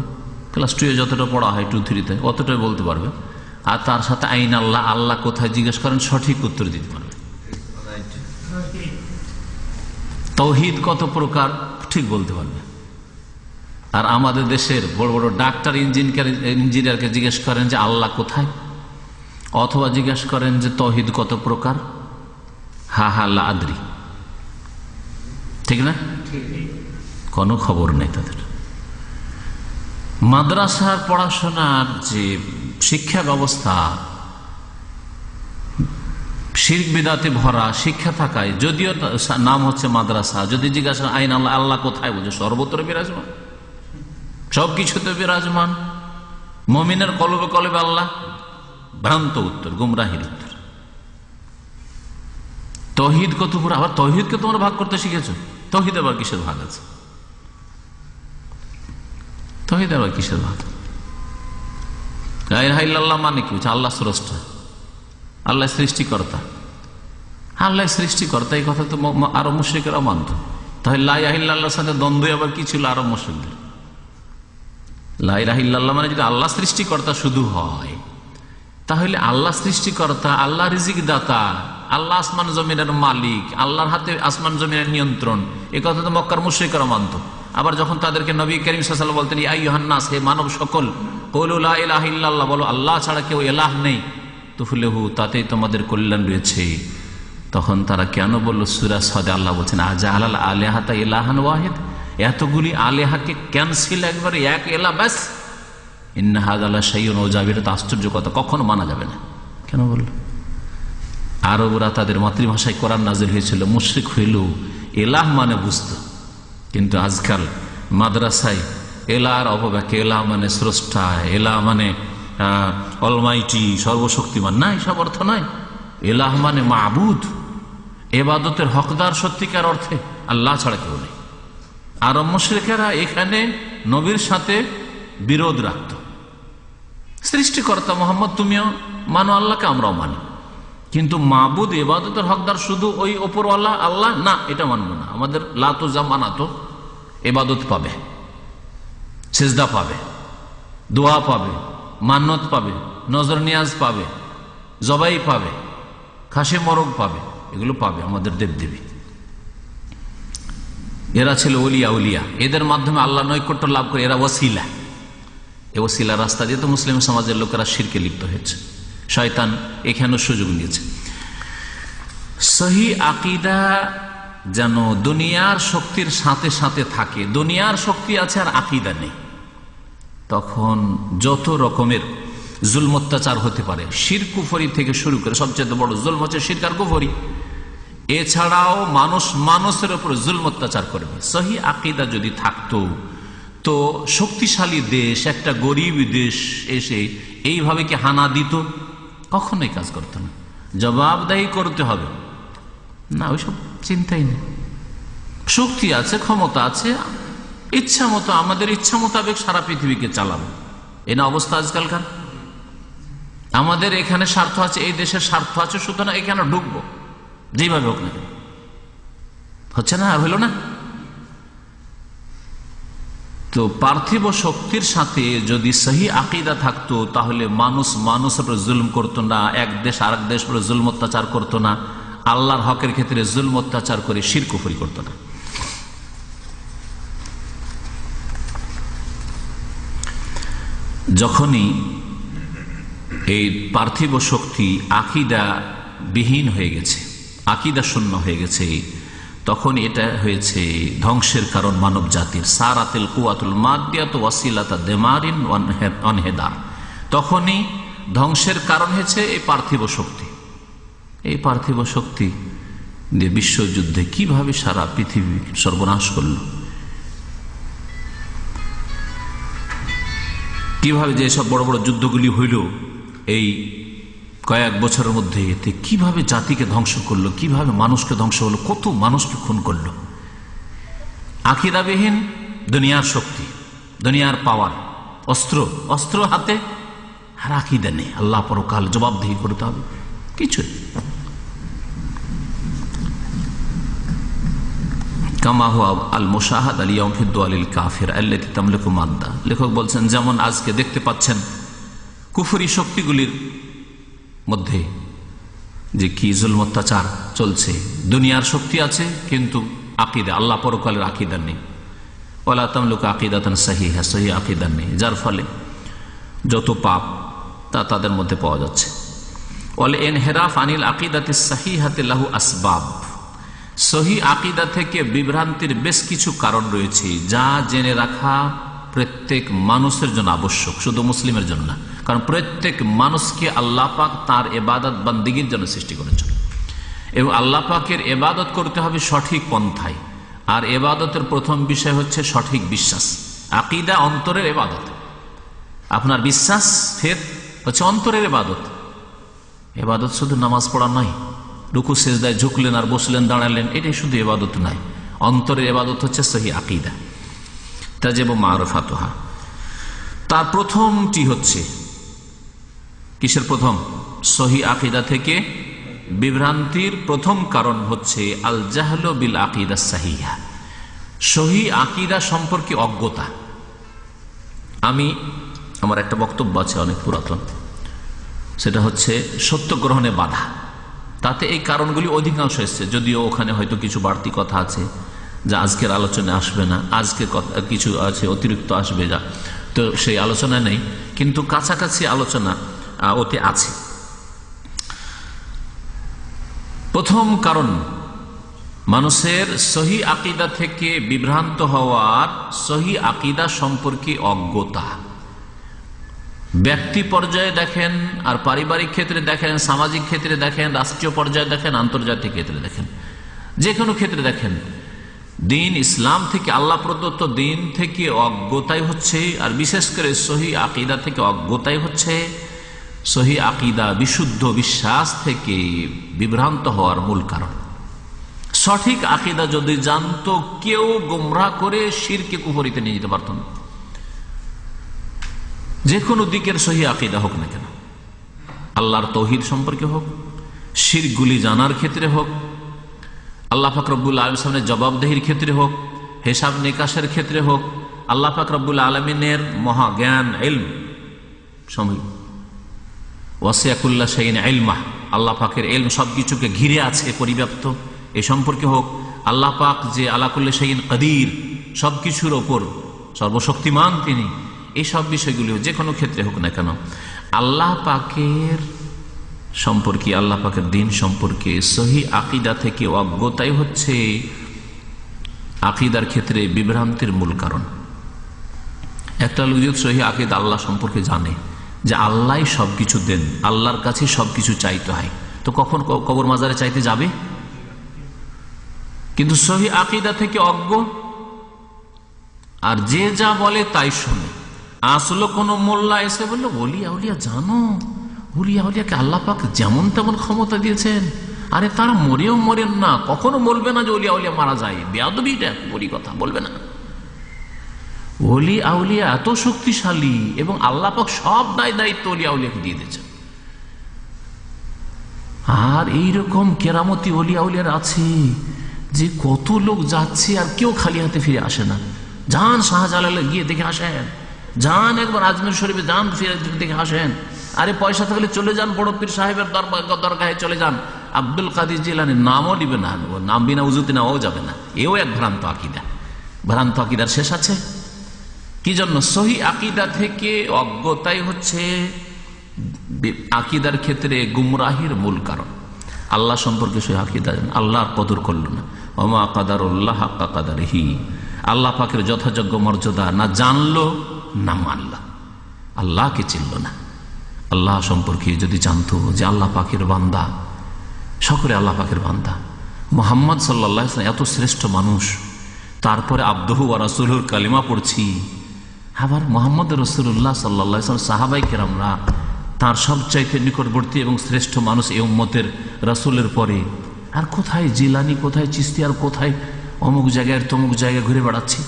ক্লাস 2-এ যতটা পড়া হয় 2-3-তে অতটাই বলতে পারবে। আর তার সাথে আইন আল্লাহ, আল্লাহ কোথায় জিজ্ঞেস করেন সঠিক উত্তর দিতে পারবে। তাওহীদ কত প্রকার ঠিক বলতে পারবে। আর আমাদের দেশের বড় বড় ডাক্তার, ইঞ্জিনিয়ারকে জিজ্ঞেস করেন যে আল্লাহ কোথায়, অথবা জিজ্ঞেস করেন যে তাওহীদ কত প্রকার, হা লা আদরি, ঠিক না? কোনো খবর নেই তাদের। মাদ্রাসার পড়াশোনার যে শিক্ষা ব্যবস্থা, শিরক বিদাতে ভরা শিক্ষা থাকায়, যদিও নাম হচ্ছে মাদ্রাসা, যদি জিজ্ঞাসা আইন আল্লাহ, আল্লাহ কোথায়, বলছে সর্বত্র বিরাজমান, সবকিছুতে বিরাজমান। মুমিনের কলবে কলবে আল্লাহ, ভ্রান্ত উত্তর, গুমরাহির উত্তর। তৌহিদ কত পুরো, আবার তৌহিদকে তোমরা ভাগ করতে শিখেছো? তৌহিদ আবার কিসের ভাগ আছে? তৌহিদ আবার কিসের ভাগ? লা ইলাহা ইল্লাল্লাহ মানে কি? আল্লাহ স্রষ্টা, আল্লাহ সৃষ্টিকর্তা, আল্লাহ সৃষ্টিকর্তা, এই কথা তো আরব মুশরিকেরা মানত। তাহলে লা ইলাহা ইল্লাল্লাহর সাথে দ্বন্দ্ব আবার কি ছিল আরব মুশরিকদের? লা ইলাহা ইল্লাল্লাহ মানে যদি আল্লাহ সৃষ্টিকর্তা শুধু হয়, তাহলে আল্লাহ সৃষ্টিকর্তা, আল্লাহ রিজিক দাতা, আল্লাহ আসমান জমিনের মালিক, আল্লাহর হাতে আসমান জমিনের নিয়ন্ত্রণ, এই কথা তো মক্কার মুশরিকরা মানত। আবার যখন তাদেরকে নবী করিম সাল্লাল্লাহু আলাইহি ওয়াসাল্লাম বলতেন, ইয়া আইয়ুহান নাস, হে মানব সকল, কুলু লা ইলাহা ইল্লাল্লাহ, বলো আল্লাহ ছাড়া কেউ ইলাহ নেই, তুফলিহু, তাতেই তোমাদের কল্যাণ রয়েছে। তখন তারা কেন বলল? সূরা সাদে আল্লাহ বলছেন, আজাআলাল আলিহাতা ইলাহান ওয়াহিদ, এতগুলি আলেহাকে ক্যান্সেল, একবারে এক এলা ব্যাস। ইন্না হাযা লা শাইউন উজাব, এটা আশ্চর্য কথা, কখনো মানা যাবে না। কেন বলল? আরবরা তাদের মাতৃভাষায় কোরআন নাযিল হয়েছিল, মুশরিক হইলেও এলাহ মানে বুঝতো, কিন্তু আজকাল মাদ্রাসায় এলার অপব্যাখ্যা, এলাহ মানে স্রষ্টা, এলাহ মানে অলমাইটি, সর্বশক্তিমান, না, এসব অর্থ নয়। এলাহ মানে মাবুদ, ইবাদতের হকদার সত্যিকার অর্থে আল্লাহ ছাড়া কেউ নেই। আরব মুশরিকেরা এখানে নবীর সাথে বিরোধ রাখত। সৃষ্টিকর্তা মোহাম্মদ, তুমিও মানো আল্লাহকে, আমরাও মানি, কিন্তু মাবুদ, ইবাদতের হকদার শুধু ওই ওপরওয়ালা আল্লাহ, না, এটা মানবো না। আমাদের লাতো জামানাতো ইবাদত পাবে, সিজদা পাবে, দোয়া পাবে, মান্নত পাবে, নজর নিয়াজ পাবে, জবাই পাবে, খাসি মরগ পাবে, এগুলো পাবে আমাদের দেবদেবী। এরা ছিল ওলিয়া উলিয়া, এদের মাধ্যমে আল্লাহ নৈকট্য লাভ করে, এরা ওসিলা। এই ওসিলা রাস্তা দিয়ে তো মুসলিম সমাজের লোকেরা শিরকে লিপ্ত হয়েছে। শয়তান এখানেও সুযোগ নিয়েছে। সহি আকীদা যেন দুনিয়ার শক্তির সাথে সাথে থাকে। দুনিয়ার শক্তি আছে আর আকীদা নেই, তখন যত রকমের জুলম অত্যাচার হতে পারে, শিরক কুফরি থেকে শুরু করে সবচেয়ে বড় জুলম হচ্ছে শিরক আর কুফরি। এছাড়াও মানুষ মানুষের উপর জুলম অত্যাচার করবে। সহি আকীদা যদি থাকতো, তো শক্তিশালী দেশ, একটা গরিব দেশ এসে এইভাবে কি হানা দিত? কখনোই কাজ করতো না। জবাবদাহি করতে হবে না, ওইসব চিন্তাই নেই। শক্তি আছে, ক্ষমতা আছে, ইচ্ছা মতো, আমাদের ইচ্ছা মোতাবেক সারা পৃথিবীকে চালাবো, এই না অবস্থা আজকালকার। আমাদের এখানে স্বার্থ আছে, এই দেশের স্বার্থ আছে, সুতরাং এখানে ঢুকবো, যেভাবে হোক না। হচ্ছে না, হইল না। তো পার্থিব শক্তির সাথে যদি সহি আকীদা থাকতো, তাহলে মানুষ মানুষের উপর জুলম করতো না, এক দেশ আরেক দেশ উপর জুলম অত্যাচার করতো না, আল্লাহর হকের ক্ষেত্রে জুলম অত্যাচার করে শিরক কুফরি করতো না। যখনই এই পার্থিব শক্তি আকীদা বিহীন হয়ে গেছে, আকীদা শূন্য হয়ে গেছে, তখন এটা হয়েছে ধ্বংসের কারণ মানব জাতির। সারাতিল কুওয়াতুল মাদিয়াতু ওয়াসিলাতা দিমারিন ওয়ানহিদার, তখনই ধ্বংসের কারণ হয়েছে এই পার্থিব শক্তি। এই পার্থিব শক্তি দিয়ে বিশ্বযুদ্ধে কিভাবে সারা পৃথিবী সর্বনাশ করল, কিভাবে যে সব বড় বড় যুদ্ধগুলি হইল এই কয়েক বছরের মধ্যে, এতে কিভাবে জাতিকে ধ্বংস করলো, কিভাবে মানুষকে ধ্বংস হলো, কত মানুষকে খুন করলো। আকীদাবিহীন দুনিয়ার শক্তি, দুনিয়ার পাওয়ার, অস্ত্র অস্ত্র হাতে, আর আকীদা নেই। আল্লাহ পরকাল জবাবদিহি করতে হবে, কিছু কামা হুয়া আল মুশাহাদ আল ইয়াউম ফি দুআলিল কাফির আল্লাতী তামলিকু মাদ্দা। লেখক বলছেন, যেমন আজকে দেখতে পাচ্ছেন কুফরি শক্তিগুলির মধ্যে যে কি জুলম অত্যাচার চলছে। দুনিয়ার শক্তি আছে কিন্তু আকীদা, আল্লাহ পরকালের আকীদা নেই। ওয়ালা তামলিকু আকীদাতান সাহিহা, সহি আকীদা নেই, যার ফলে যত পাপ তা তাদের মধ্যে পাওয়া যাচ্ছে। ওয়াল ইনহিরাফ আনিল আকীদাতিস সাহিহাতি লাহু আসবাব, সহি আকীদা থেকে বিভ্রান্তির বেশ কিছু কারণ রয়েছে, যা জেনে রাখা প্রত্যেক মানুষের জন্য আবশ্যক, শুধু মুসলিমের জন্য না। কারণ প্রত্যেক মানুষকে আল্লাহ পাক তার ইবাদত বন্দেগীর জন্য সৃষ্টি করেছেন। এবং আল্লাহ পাকের ইবাদত করতে হবে সঠিক পন্থায়। আর ইবাদতের প্রথম বিষয় হচ্ছে সঠিক বিশ্বাস। আকীদা অন্তরের ইবাদত, আপনার বিশ্বাস ফেদ হচ্ছে অন্তরের ইবাদত। ইবাদত শুধু নামাজ পড়া নয়, রুকু সিজদায় ঝুঁকলেন আর বসলেন দাঁড়ালেন, এটাই শুধু ইবাদত নয়। অন্তরের ইবাদত হচ্ছে সহি আকীদা, তাজিবু মারফাতুহা। তার প্রথমটি হচ্ছে কিসের প্রথম? সহি আকীদা থেকে বিভ্রান্তির প্রথম কারণ হচ্ছে আল জাহলু বিল আকীদা সাহিহা, সহি আকীদা সম্পর্কে অজ্ঞতা। আমার একটা বক্তব্য আছে অনেক পুরাতন, সেটা হচ্ছে সত্য গ্রহণে বাধা। তাতে এই কারণগুলি অধিকাংশ এসছে, যদিও ওখানে হয়তো কিছু বাড়তি কথা আছে যা আজকের আলোচনায় আসবে না, আজকে কিছু আছে অতিরিক্ত আসবে যা, তো সেই আলোচনা নেই, কিন্তু কাছাকাছি আলোচনা ওতে আছে। প্রথম কারণ মানুষের সহি আকীদা থেকে বিভ্রান্ত হওয়ার সহি আকীদা সম্পর্কে অজ্ঞতা। ব্যক্তি পর্যায়ে দেখেন, আর পারিবারিক ক্ষেত্রে দেখেন, সামাজিক ক্ষেত্রে দেখেন, রাষ্ট্রীয় পর্যায়ে দেখেন, আন্তর্জাতিক ক্ষেত্রে দেখেন, যে কোনো ক্ষেত্রে দেখেন, দিন ইসলাম থেকে, আল্লাহ প্রদত্ত দিন থেকে অজ্ঞতাই হচ্ছে, আর বিশেষ করে সহি আকীদা থেকে অজ্ঞতাই হচ্ছে সহি আকীদা বিশুদ্ধ বিশ্বাস থেকে বিভ্রান্ত হওয়ার মূল কারণ। সঠিক আকীদা যদি জানতো, কেউ গোমরাহ করে শিরকে কুফরিতে নিয়ে যেতে পারত না। যে কোনো দিকের সহি আকীদা হোক না কেন, আল্লাহর তৌহিদ সম্পর্কে হোক, শিরকগুলি জানার ক্ষেত্রে হোক, আল্লাহ পাক রব্বুল আলামিনের সামনে জবাবদেহির ক্ষেত্রে হোক, হিসাব নিকাশের ক্ষেত্রে হোক, আল্লাহ পাক রব্বুল আলামিনের মহাজ্ঞান ইলম সময় ওয়াসিয়া কুল্লা শাইইন ইলমাহ, আল্লাহ পাকের ইলম সবকিছুকে ঘিরে আছে, পরিব্যাপ্ত, এ সম্পর্কে হোক, আল্লাহ পাক যে আলা কুল্লি শাইইন কাদির, সবকিছুর ওপর সর্বশক্তিমান তিনি, এই সব বিষয়গুলি যে কোনো ক্ষেত্রে হোক না কেন, আল্লাহ পাকের সম্পর্কে, আল্লাহ পাকের দিন সম্পর্কে সহি আকীদা থেকে অজ্ঞতাই হচ্ছে আকীদার ক্ষেত্রে বিভ্রান্তির মূল কারণ। একটা লোক যদি সহি আকীদা আল্লাহ সম্পর্কে জানে যে আল্লাহ সবকিছু দেন, আল্লাহর কাছে সবকিছু চাইতে হয়, তো কখন কবর মাজারে চাইতে যাবে? কিন্তু সহি আকীদা থেকে অজ্ঞ, আর যে যা বলে তাই শোনে। আসলে কোন মোল্লা এসে বললো ওলিয়া উলিয়া জানো, উলিয়া উলিয়াকে আল্লাহ পাক যেমন তেমন ক্ষমতা দিয়েছেন, আরে তারা মরেও মরেন না, কখনো বলবে না যে ওলিয়া উলিয়া মারা যায়, বেয়াদবিটা বলি কথা বলবে না। ওলি আউলিয়া এত শক্তিশালী এবং আল্লাহ পাক সব দায় দায়িত্ব ওলি আউলিয়াকে দিয়ে দিয়েছেন। আর এইরকম কেরামতি ওলি আউলিয়ার আছে যে কত লোক যাচ্ছে আর কেউ খালি হাতে ফিরে আসে না। যান শাহজালালে গিয়ে দেখে আসেন, যান একবার আজমির শরীফে যান, ফিরে দেখে আসেন। আরে পয়সা থাকলে চলে যান বড় পীর সাহেবের দরগাহে চলে যান, আব্দুল কাদের জিলানী নামও নিবে না, নাম বিনা উজুতে নেওয়াও যাবে না। এও এক ভ্রান্ত আকীদা। ভ্রান্ত আকীদার শেষ আছে? কি জন্য? সহি আকীদা থেকে অজ্ঞতাই হচ্ছে আকীদার ক্ষেত্রে গুমরাহির মূল কারণ। আল্লাহ সম্পর্কে সহি আকীদা জানেন, আল্লাহর কদর করল না, ওমা কাদারুল্লাহ হাক্কা কাদারিহি, আল্লাহ পাকের যথাযোগ্য মর্যাদা না জানলো না মানল, আল্লাহকে চিনল না। আল্লাহ সম্পর্কে যদি জানতো যে আল্লাহ পাকের বান্দা, সকলে আল্লাহ পাকের বান্দা, মুহাম্মদ সাল্লাল্লাহু আলাইহি ওয়াসাল্লাম এত শ্রেষ্ঠ মানুষ, তারপরে আবদুহু ওয়া রাসূলুহুর কালিমা পড়ছি, আবার মুহাম্মদ রাসূলুল্লাহ সাল্লাল্লাহু আলাইহি ওয়াসাল্লাম সাহাবায়ে কেরামরা তার সবচাইতে নিকটবর্তী এবং শ্রেষ্ঠ মানুষ এই উম্মতের রাসূলের পরে, আর কোথায় জিলানি, কোথায় চিশতি, আর কোথায় অমুক জায়গায় তমুক জায়গায় ঘুরে বেড়াচ্ছি।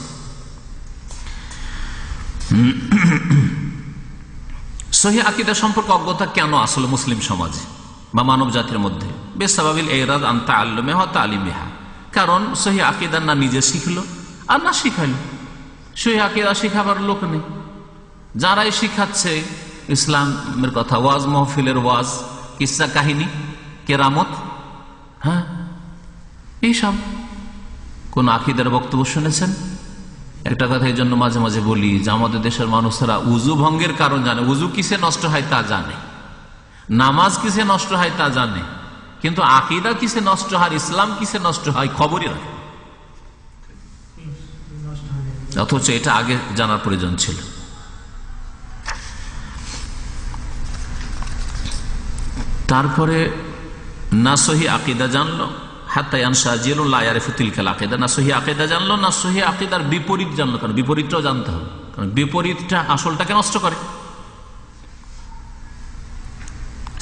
সহি আকীদা সম্পর্কে অজ্ঞতা কেন আসলে মুসলিম সমাজে বা মানব জাতির মধ্যে? বেসাবাবিল ইরাদ আন তাআল্লুমিহা ওয়া তালিমিহা, কারণ সহি আকীদা না নিজে শিখলো আর না শিখাইল। সহি আকীদা শিখাবার লোক নেই। যারাই শিখাচ্ছে ইসলামের কথা, ওয়াজ মাহফিলের ওয়াজ, কিসসা কাহিনী, কেরামত, হ্যাঁ এইসব, কোন আকীদার বক্তব্য শুনেছেন? একটা কথা এই জন্য মাঝে মাঝে বলি যে আমাদের দেশের মানুষেরা উজু ভঙ্গের কারণ জানে, উজু কিসে নষ্ট হয় তা জানে, নামাজ কিসে নষ্ট হয় তা জানে, কিন্তু আকীদা কিসে নষ্ট হয়, ইসলাম কিসে নষ্ট হয় খবরই রাখে। অথচ এটা আগে জানার প্রয়োজন ছিল। তারপরে না সহি আকিদা জানলো, হাত্তা ইয়ানশা জিলুন লা ইয়ারিফু তিলকাল আকিদা, না সহি আকিদা জানলো, না সহি আকিদার বিপরীত জানলো। কারণ বিপরীতটাও জানতে হবে, কারণ বিপরীতটা আসলটাকে নষ্ট করে,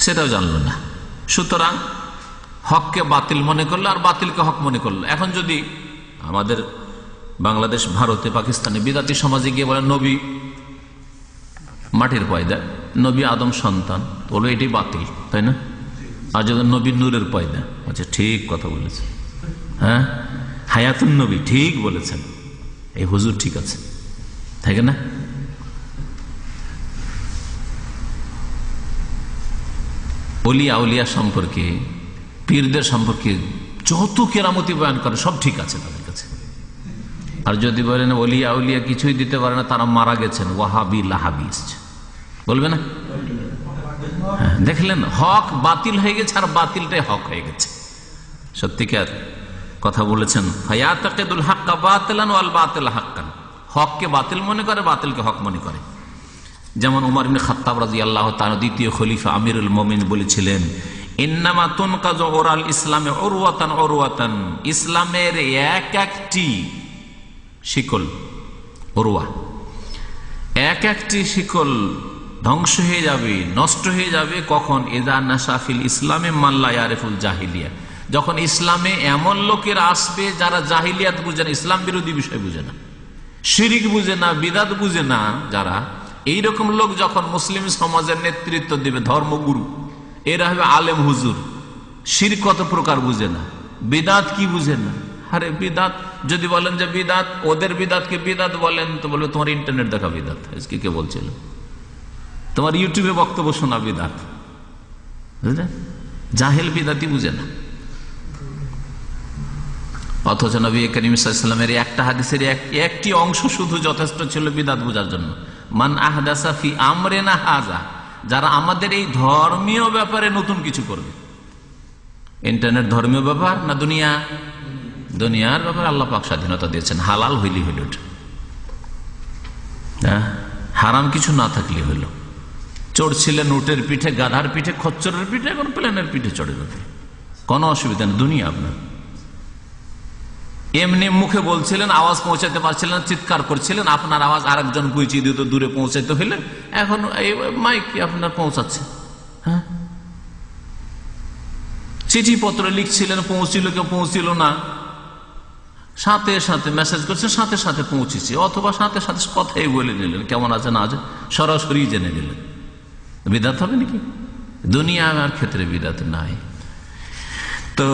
সেটাও জানলো না। সুতরাং হককে বাতিল মনে করলো আর বাতিলকে হক মনে করলো। এখন যদি আমাদের বাংলাদেশ, ভারতে, পাকিস্তানে বিদাতি সমাজে গিয়ে বলে নবী মাটির পয়দা, নবী আদম সন্তান, বলবে এটি বাতিল, তাই না? আর যদি নবী নূরের পয়দা, আচ্ছা ঠিক কথা বলেছেন, হ্যাঁ হায়াতুন নবী ঠিক বলেছেন, এই হুজুর ঠিক আছে, তাই না? ওলিয়া আউলিয়া সম্পর্কে, পীরদের সম্পর্কে যত কেরামতি বয়ান করে সব ঠিক আছে তাদের কাছে। আর যদি বলেন ওলিয়া আউলিয়া কিছুই দিতে পারে না, তারা মারা গেছেন, ওয়াহাবি লাহাবি বলবে না? হ্যাঁ, দেখলেন হক বাতিল হয়ে গেছে আর বাতিলটাই হক হয়ে গেছে। সত্যিকার কথা বলেছেন, ফায়াতাকিদুল হাক্কা বাতিলান ওয়াল বাতিলা হাক্কান, হককে বাতিল মনে করে, বাতিলকে হক মনে করে। যেমন উমর ইবনে খাত্তাব রাদিয়াল্লাহু তাআলা, দ্বিতীয় খলিফা আমিরুল মুমিনিন বলেছিলেন, ইন্নামা তুনকাযু উরাল ইসলামে উরওয়াতান উরওয়াতান, ইসলামের এক একটি শিকল, উরওয়া, এক একটি শিকল ধ্বংস হয়ে যাবে, নষ্ট হয়ে যাবে কখন? ইযা নাশাফিল ইসলামে মান লা ইয়ারিফুল জাহিলিয়া, যখন ইসলামে এমন লোকের আসবে যারা জাহিলিয়াত বুঝে না, ইসলাম বিরোধী বিষয় বুঝে না, শিরিক বুঝে না, বিদাত বুঝে না, যারা এইরকম লোক যখন মুসলিম সমাজের নেতৃত্ব দেবে, ধর্মগুরু, এরা হবে আলেম হুজুর, শিরক কত প্রকার বুঝে না, বিদাত কি বুঝে না। আরে বিদাত যদি বলেন যে বিদাত, ওদের বিদাতকে বিদাত বলেন, তো বলবে তোমার ইন্টারনেট দেখা বিদাত, আজকে কে বলছিল, তোমার ইউটিউবে বক্তব্য শোনা বিদাত, বুঝলেন? জাহেল বিদাতি বুঝে না। অথচ নবী করিম সাল্লাল্লাহু আলাইহি ওয়াসাল্লামের একটা হাদিসের একটি অংশ শুধু যথেষ্ট ছিল বিদাত বোঝার জন্য। মান আহদাসা ফি আমরিনা হাযা, যারা আমাদের এই ধর্মীয় ব্যাপারে নতুন কিছু করবে। ইন্টারনেট ধর্মীয় ব্যাপার না দুনিয়া? দুনিয়ার ব্যাপারে আল্লাহ পাক স্বাধীনতা দিয়েছেন, হালাল হইলি হইল, হারাম কিছু না থাকলে হইল। চড়ছিলেন উটের পিঠে, গাধার পিঠে, খচ্চরের পিঠে, এখন প্লেনের পিঠে চড়ে যাবে, কোনো অসুবিধা নেই, দুনিয়া আপনার। এমনি মুখে বলছিলেন, আওয়াজ পৌঁছাতে পারছিলেন, চিৎকার করছিলেন, আপনার আওয়াজ আরেকজন পৌঁছিয়ে দিত, দূরে পৌঁছাইতে হইলে এখন এই মাইক আপনার পৌঁছাচ্ছে। হ্যাঁ, চিঠিপত্র লিখছিলেন, পৌঁছিল কেউ পৌঁছিল না, সাথে সাথে মেসেজ করছেন, সাথে সাথে পৌঁছেছে, অথবা সাথে সাথে কথাই বলে নিলেন, কেমন আছে না আছে সরাসরি জেনে নিলেন। বিদাত হবে নাকি? দুনিয়া আমার ক্ষেত্রে বিদাত নাই। তো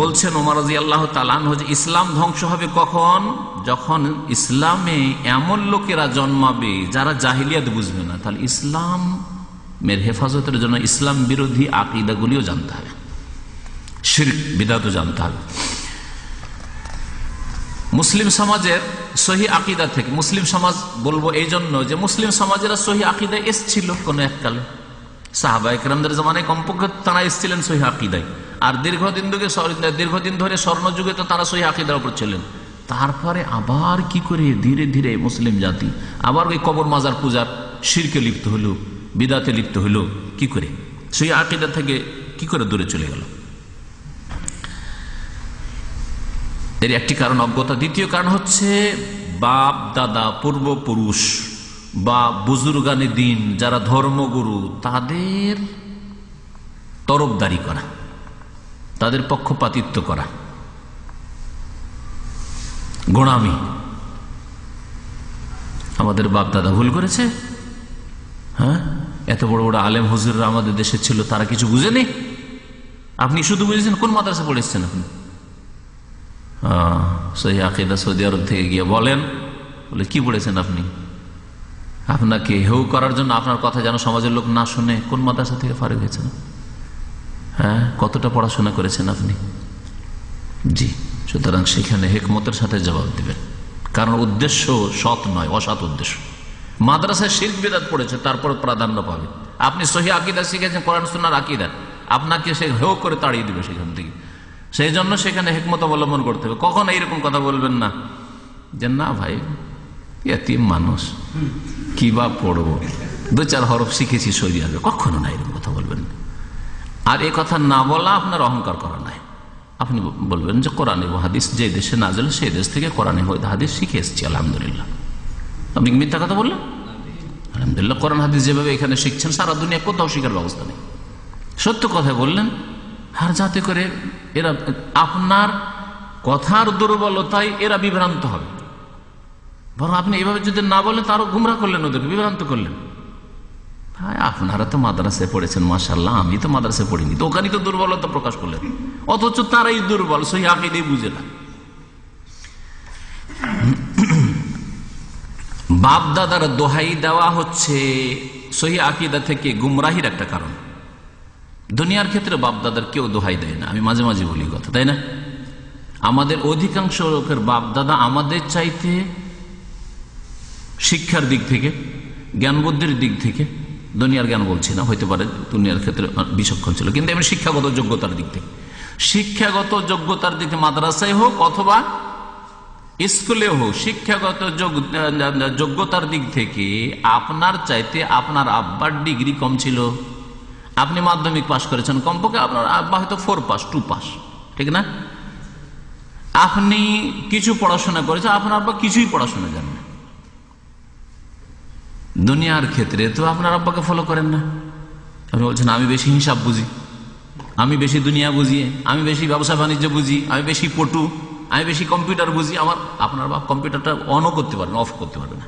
বলছেন ওমর রাদিয়াল্লাহু তাআলা আনহু, ইসলাম ধ্বংস হবে কখন? যখন ইসলামে এমন লোকেরা জন্মাবে যারা জাহিলিয়াত বুঝবে না। তাহলে ইসলামের হেফাজতের জন্য ইসলাম বিরোধী আকীদাগুলিও জানতে হবে, শিরক বিদআতও জানতে হবে। মুসলিম সমাজের সহি আকীদা থেকে, মুসলিম সমাজ বলবো এই জন্য যে মুসলিম সমাজেরা সহি আকীদায় এসেছিল কোন এককালে, সাহাবায়ে কেরামদের জামানায় কমপক্ষে তারা এসেছিলেন সহি আকীদায়, আর দীর্ঘদিন ধরে স্বর্ণযুগে তো তারা সহি আকীদার উপর ছিলেন। তারপরে আবার কি করে ধীরে ধীরে মুসলিম জাতি আবার ওই কবর মাজার পূজার শিরকে লিপ্ত হলো, বিদাতে লিপ্ত হলো, কি করে সহি আকীদা থেকে কি করে দূরে চলে গেল? এর একটি কারণ অজ্ঞতা। দ্বিতীয় কারণ হচ্ছে বাপ দাদা, পূর্বপুরুষ বা বুজুর্গানে দিন যারা ধর্মগুরু, তাদের তরফদারি করা, তাদের পক্ষপাতিত্ব করা, গোঁড়ামি। আমাদের বাপ দাদা ভুল করেছে, হ্যাঁ, এত বড় বড় আলেম হুজুররা আমাদের দেশে ছিল, তারা কিছু বুঝেনি? আপনি শুধু বুঝেছেন কোন মাদ্রাসা পড়েছেন আপনি? সহি আকীদা সৌদি আরব থেকে গিয়ে বলেন, বলে কি পড়েছেন আপনি? আপনাকে হেউ করার জন্য, আপনার কথা যেন সমাজের লোক না শুনে, কোন মাদ্রাসা থেকে ফারিগ হয়েছেন? হ্যাঁ, কতটা পড়াশোনা করেছেন আপনি? জি, সুতরাং সেখানে হিকমতের সাথে জবাব দিবেন, কারণ উদ্দেশ্য সৎ নয়, অসৎ উদ্দেশ্য। মাদ্রাসায় শিরক বিদআত পড়েছে, তারপর প্রাধান্য পাবে। আপনি সহি আকীদা শিখেছেন, কোরআন সুন্নাহর আকীদা, আপনাকে সে হেউ করে তাড়িয়ে দিবে সেখান থেকে। সেই জন্য সেখানে হিকমত অবলম্বন করতে হবে। কখন এইরকম কথা বলবেন না যে না ভাই এতিম মানুষ, কি বা পড়বো, 2-4 হরফ শিখেছি সৌদি আরবে, কখনো না এরকম কথা বলবেন না। আর এ কথা না বলা আপনার অহংকার করা নাই। আপনি বলবেন যে কোরআন এবং হাদিস যে দেশে নাযিল সেই দেশ থেকে কোরআন এবং হাদিস শিখে এসেছি আলহামদুলিল্লাহ। আপনি কি মিথ্যা কথা বললেন? আলহামদুলিল্লাহ, কোরআন হাদিস যেভাবে এখানে শিখছেন সারা দুনিয়া কোথাও শিখার ব্যবস্থা নেই। সত্য কথা বললেন, আর যাতে করে এরা আপনার কথার দুর্বলতায় এরা বিভ্রান্ত হবে। বরং আপনি এভাবে যদি না বলেন তারও গুমরা করলেন, ওদেরকে বিভ্রান্ত করলেন। ভাই আপনারা তো মাদ্রাসায় পড়েছেন মাশাআল্লাহ, আমি তো মাদ্রাসায় পড়িনি, তো ওখানেই তো দুর্বলতা প্রকাশ করলেন, অথচ তারাই দুর্বল, সহি আকীদাই বুঝে না। বাপ দাদার দোহাই দেওয়া হচ্ছে সহি আকীদা থেকে গুমরাহির একটা কারণ। দুনিয়ার ক্ষেত্রে বাপ দাদার কেউ দোহাই দেয় না, আমি মাঝে মাঝে বলি কথা, তাই না? আমাদের অধিকাংশ লোকের বাপ দাদা আমাদের চাইতে শিক্ষার দিক থেকে, জ্ঞান বুদ্ধির দিক থেকে, দুনিয়ার জ্ঞান বলছি না, হইতে পারে দুনিয়ার ক্ষেত্রে বিচক্ষণ ছিল, কিন্তু এমনি শিক্ষাগত যোগ্যতার দিক থেকে, শিক্ষাগত যোগ্যতার দিক থেকে মাদ্রাসায় হোক অথবা স্কুলে হোক, শিক্ষাগত যোগ্যতার দিক থেকে আপনার চাইতে আপনার আব্বার ডিগ্রি কম ছিল। আপনি মাধ্যমিক পাশ করেছেন, কমপক্ষে আপনার আব্বা হয়তো 4 পাস 2 পাস, ঠিক না? আপনি কিছু পড়াশোনা করেছেন, আপনার আব্বা কিছুই পড়াশোনা জানেন না। দুনিয়ার ক্ষেত্রে তো আপনার আব্বাকে ফলো করেন না, আপনি বলছেন আমি বেশি হিসাব বুঝি, আমি বেশি দুনিয়া বুঝি, আমি বেশি ব্যবসা বাণিজ্য বুঝি, আমি বেশি পটু, আমি বেশি কম্পিউটার বুঝি। আপনার বাপ কম্পিউটারটা অনও করতে পারবে না, অফ করতে পারবে না,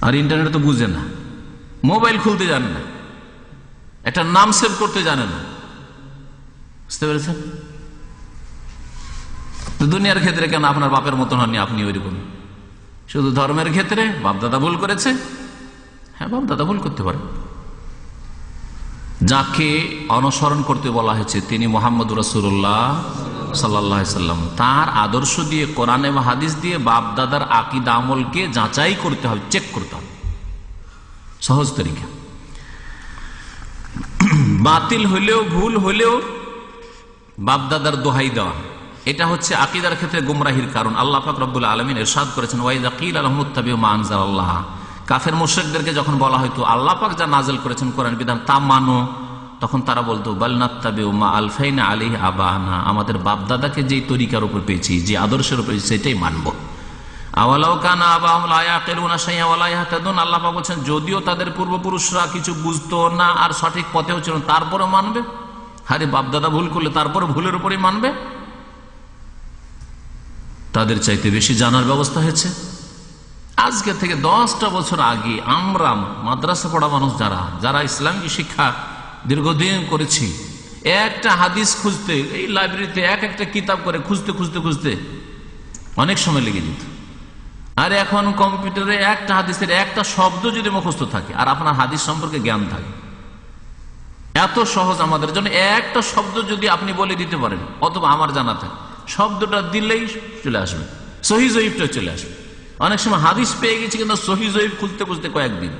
আর ইন্টারনেট তো বুঝে না, মোবাইল খুলতে জানে না, একটা নাম সেভ করতে জানে না। বুঝতে পেরেছেন? তো দুনিয়ার ক্ষেত্রে কেন আপনার বাপের মতন হননি আপনি ওইরকম? শুধু ধর্মের ক্ষেত্রে বাপদাদা ভুল করেছে, হ্যাঁ বাপদাদা ভুল করতে পারে। যাকে অনুসরণ করতে বলা হয়েছে তিনি মুহাম্মদ রাসূলুল্লাহ সাল্লাল্লাহু আলাইহি সাল্লাম, তার আদর্শ দিয়ে, কোরআন এবং হাদিস দিয়ে বাপদাদার আকীদা আমলকে যাচাই করতে হবে, চেক করতে হবে। সহজ তরিকা, বাতিল হইলেও ভুল হইলেও বাপদাদার দোহাই দেওয়া, এটা হচ্ছে আকীদার ক্ষেত্রে গুমরাহির কারণ। আল্লাহ পাক রব্বুল আলামিন ইরশাদ করেছেন, ওয়াইযা কিলা লাহুম ইত্তাবিউ মা আনজালাল্লাহ, কাফের মুশরিকদেরকে যখন বলা হয়তো আল্লাহ পাক যা নাযিল করেছেন কোরআন বিধান তা মানো, তখন তারা বলতো বাল নাত্তাবিউ মা আলফাইনা আলাইহি আবানা, আমাদের বাপ দাদাকে যেই তরিকার উপর পেয়েছি, যে আদর্শের উপর সেটাই মানবো। আওয়ালাউ কানা আবাহুম লা ইয়াকিলুনা শাইআন ওয়া লা ইয়াহতাদুন, আল্লাহ পাক বলেন যদিও তাদের পূর্বপুরুষরা কিছু বুঝতো না আর সঠিক পথেও ছিল তারপরে মানবে। আরে বাপ দাদা ভুল করলে তারপরে ভুলের উপরই মানবে? তাদের চাইতে বেশি জানার ব্যবস্থা হয়েছে। আজকে থেকে 10টা বছর আগে আমরা মাদ্রাসা পড়া মানুষ যারা ইসলামিক শিক্ষা দীর্ঘদিন করেছি, একটা হাদিস খুঁজতে এই লাইব্রেরিতে একটা কিতাব করে খুঁজতে অনেক সময় লেগে যেত। আর এখন কম্পিউটারে একটা হাদিসের একটা শব্দ যদি মুখস্থ থাকে আর আপনার হাদিস সম্পর্কে জ্ঞান থাকে, এত সহজ আমাদের জন্য। একটা শব্দ যদি আপনি বলে দিতে পারেন অথবা আমার জানা থাকে, শব্দটা দিলেই চলে আসবে, সহিহ জয়ীফটা চলে আসবে। অনেক সময় হাদিস পেয়ে গেছি কিন্তু সহিহ জয়ীফ খুঁজতে কয়েকদিন।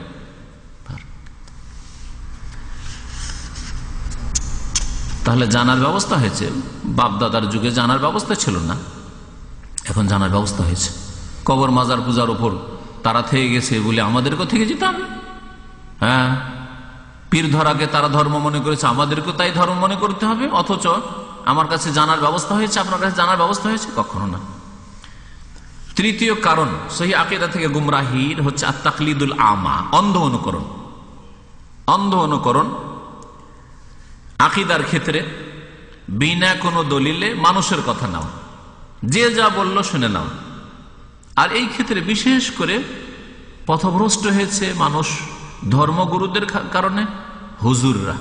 তাহলে জানার ব্যবস্থা হয়েছে, বাপ দাদার যুগে জানার ব্যবস্থা ছিল না, এখন জানার ব্যবস্থা হয়েছে। কবর মাজার পূজার উপর তারা থেকে গেছে বলে আমাদেরকেও থেকে যেতে হবে। হ্যাঁ, পীর ধরাকে তারা ধর্ম মনে করেছে, আমাদেরকেও তাই ধর্ম মনে করতে হবে। অথচ আমার কাছে জানার ব্যবস্থা হয়েছে, আপনার কাছে জানার ব্যবস্থা হয়েছে? কখনো না। তৃতীয় কারণ সহিহ আকীদা থেকে গুমরাহির হচ্ছে আত-তাকলিদুল আমা, অন্ধ অনুকরণ। আকীদার ক্ষেত্রে বিনা কোনো দলিলে মানুষের কথা নাও, যে যা বলল শুনে নাও। আর এই ক্ষেত্রে বিশেষ করে পথভ্রষ্ট হয়েছে মানুষ ধর্মগুরুদের কারণে। হুজুররা,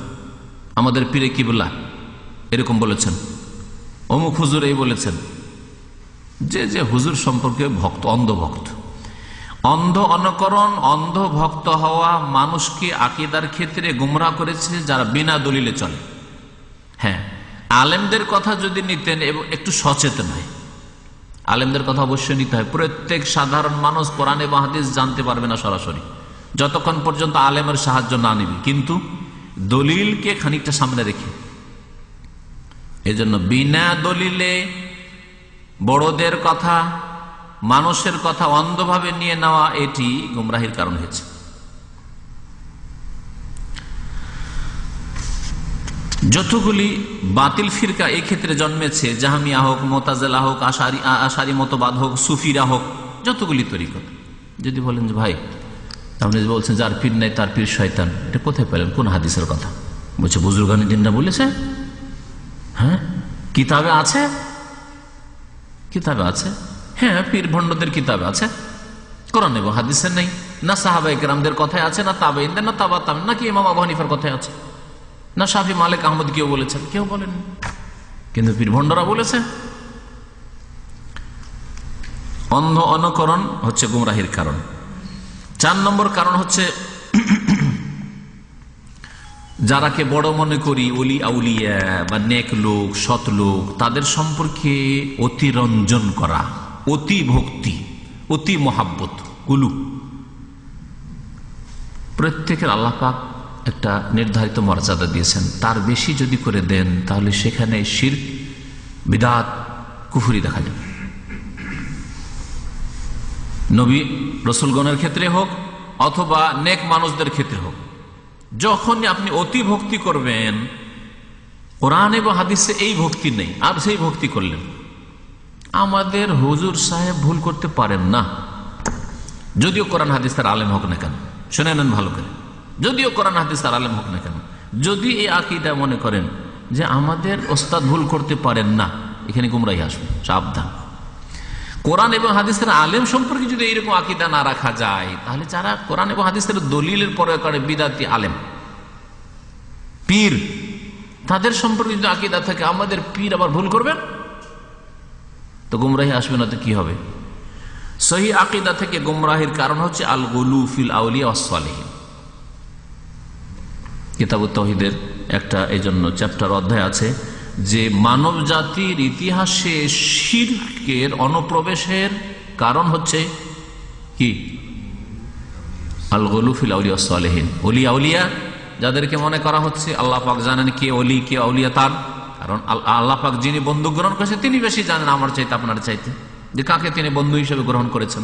আমাদের পীরে কিবলা এরকম বলেছেন, অমুক হুজুর এই বলেছেন, যে হুজুর সম্পর্কে ভক্ত, অন্ধ অনুকরণ, অন্ধ ভক্ত হওয়া মানুষকে আকীদার ক্ষেত্রে গুমরাহ করেছে যারা বিনা দলিলে চলে। হ্যাঁ, আলেমদের কথা যদি নিতেন এবং একটু সচেতন হয়, আলেমদের কথা অবশ্যই নিতে হয়। প্রত্যেক সাধারণ মানুষ কোরআন এবং হাদিস জানতে পারবে না সরাসরি, যতক্ষণ পর্যন্ত আলেমের সাহায্য না নিবি, কিন্তু দলিলকে খানিকটা সামনে রেখে। এজন্য বিনা দলিলে বড়দের কথা, মানুষের কথা অন্ধভাবে নিয়ে নেওয়া, এটি গুমরাহির কারণ হয়েছে। যতগুলি বাতিল ফিরকা এই ক্ষেত্রে জন্মেছে, জাহমিয়া হোক, মুতাজিলা হোক, আশারি মতবাদ হোক, সুফিরা হোক, যতগুলি তরিকত, যদি বলেন যে ভাই আপনি বলছেন যার পীর নাই তার পীর শয়তান, এটা কোথায় পেলেন, কোন হাদিসের কথা? বলছে বুজুর্গানি দিনটা বলেছে। হ্যাঁ, কিতাবে আছে, কিতাবে আছে। হ্যাঁ, পীর ভণ্ডদের কিতাবে আছে, কোরআন এবং হাদিসে নেই। না সাহাবায়ে কেরামদের কথায় আছে, না তাবেঈনদের, না তাবা তাবেঈন, নাকি ইমাম আবু হানিফার কথায় আছে, না শাফি মালিক আহমদ কেউ বলেছেন, কেউ বলেন। কিন্তু পীর ভণ্ডরা বলেছে। অন্ধ অনুকরণ হচ্ছে গুমরাহির কারণ। 4 নম্বর কারণ হচ্ছে যারাকে বড় মনে করি, ওলি আউলিয়া বা নেক লোক, সৎ লোক, তাদের সম্পর্কে অতিরঞ্জন করা, অতি ভক্তি, অতি মহাব্বত, কুলু। প্রত্যেকের আল্লাহ পাক একটা নির্ধারিত মর্যাদা দিয়েছেন, তার বেশি যদি করে দেন তাহলে সেখানে শিরক, বিদআত, কুফরি দেখা যাবে। নবী রাসূলগণের ক্ষেত্রে হোক অথবা নেক মানুষদের ক্ষেত্রে হোক, যখনই আপনি অতি ভক্তি করবেন, কোরআন এবং হাদিসে এই ভক্তি নেই, আর সেই ভক্তি করলেন। আমাদের হুজুর সাহেব ভুল করতে পারেন না, যদিও কোরআন হাদিস তার আলেম হোক না কেন, শুনে নেন ভালো করে, যদিও কোরআন হাদিস তার আলেম হোক না কেন, যদি এই আকীদা মনে করেন যে আমাদের ওস্তাদ ভুল করতে পারেন না, এখানে গুমরাহি আসবে, সাবধান। কোরআন এবং হাদিসের আলেম সম্পর্কে যদি এইরকম আকীদা না রাখা যায়, তাহলে যারা কোরআন এবং হাদিসের দলিলের পরে করে বিদাতি আলেম, পীর, তাদের সম্পর্কে যদি আকীদা থাকে আমাদের পীর আবার ভুল করবেন, তো গুমরাহি আসবে না তো কি হবে? সহি আকীদা থেকে গুমরাহির কারণ হচ্ছে আল গুলু ফিল আউলিয়া ওয়াস সালিহিন। কিতাবুত তাওহীদের একটা এই জন্য চ্যাপ্টার, অধ্যায় আছে যে মানব জাতির ইতিহাসে শিরকের অনুপ্রবেশের কারণ হচ্ছে কি? আল গুলু ফিল আউলিয়া ওয়াস সালিহিন। ওলি আউলিয়া যাদেরকে মনে করা হচ্ছে, আল্লাহ পাক জানেন কে ওলি কে আউলিয়া তার, কারণ আল্লাহ পাক যিনি বন্ধু গ্রহণ করেছেন তিনি বেশি জানেন আমার চাইতে, আপনার চাইতে, যে কাকে তিনি বন্ধু হিসেবে গ্রহণ করেছেন।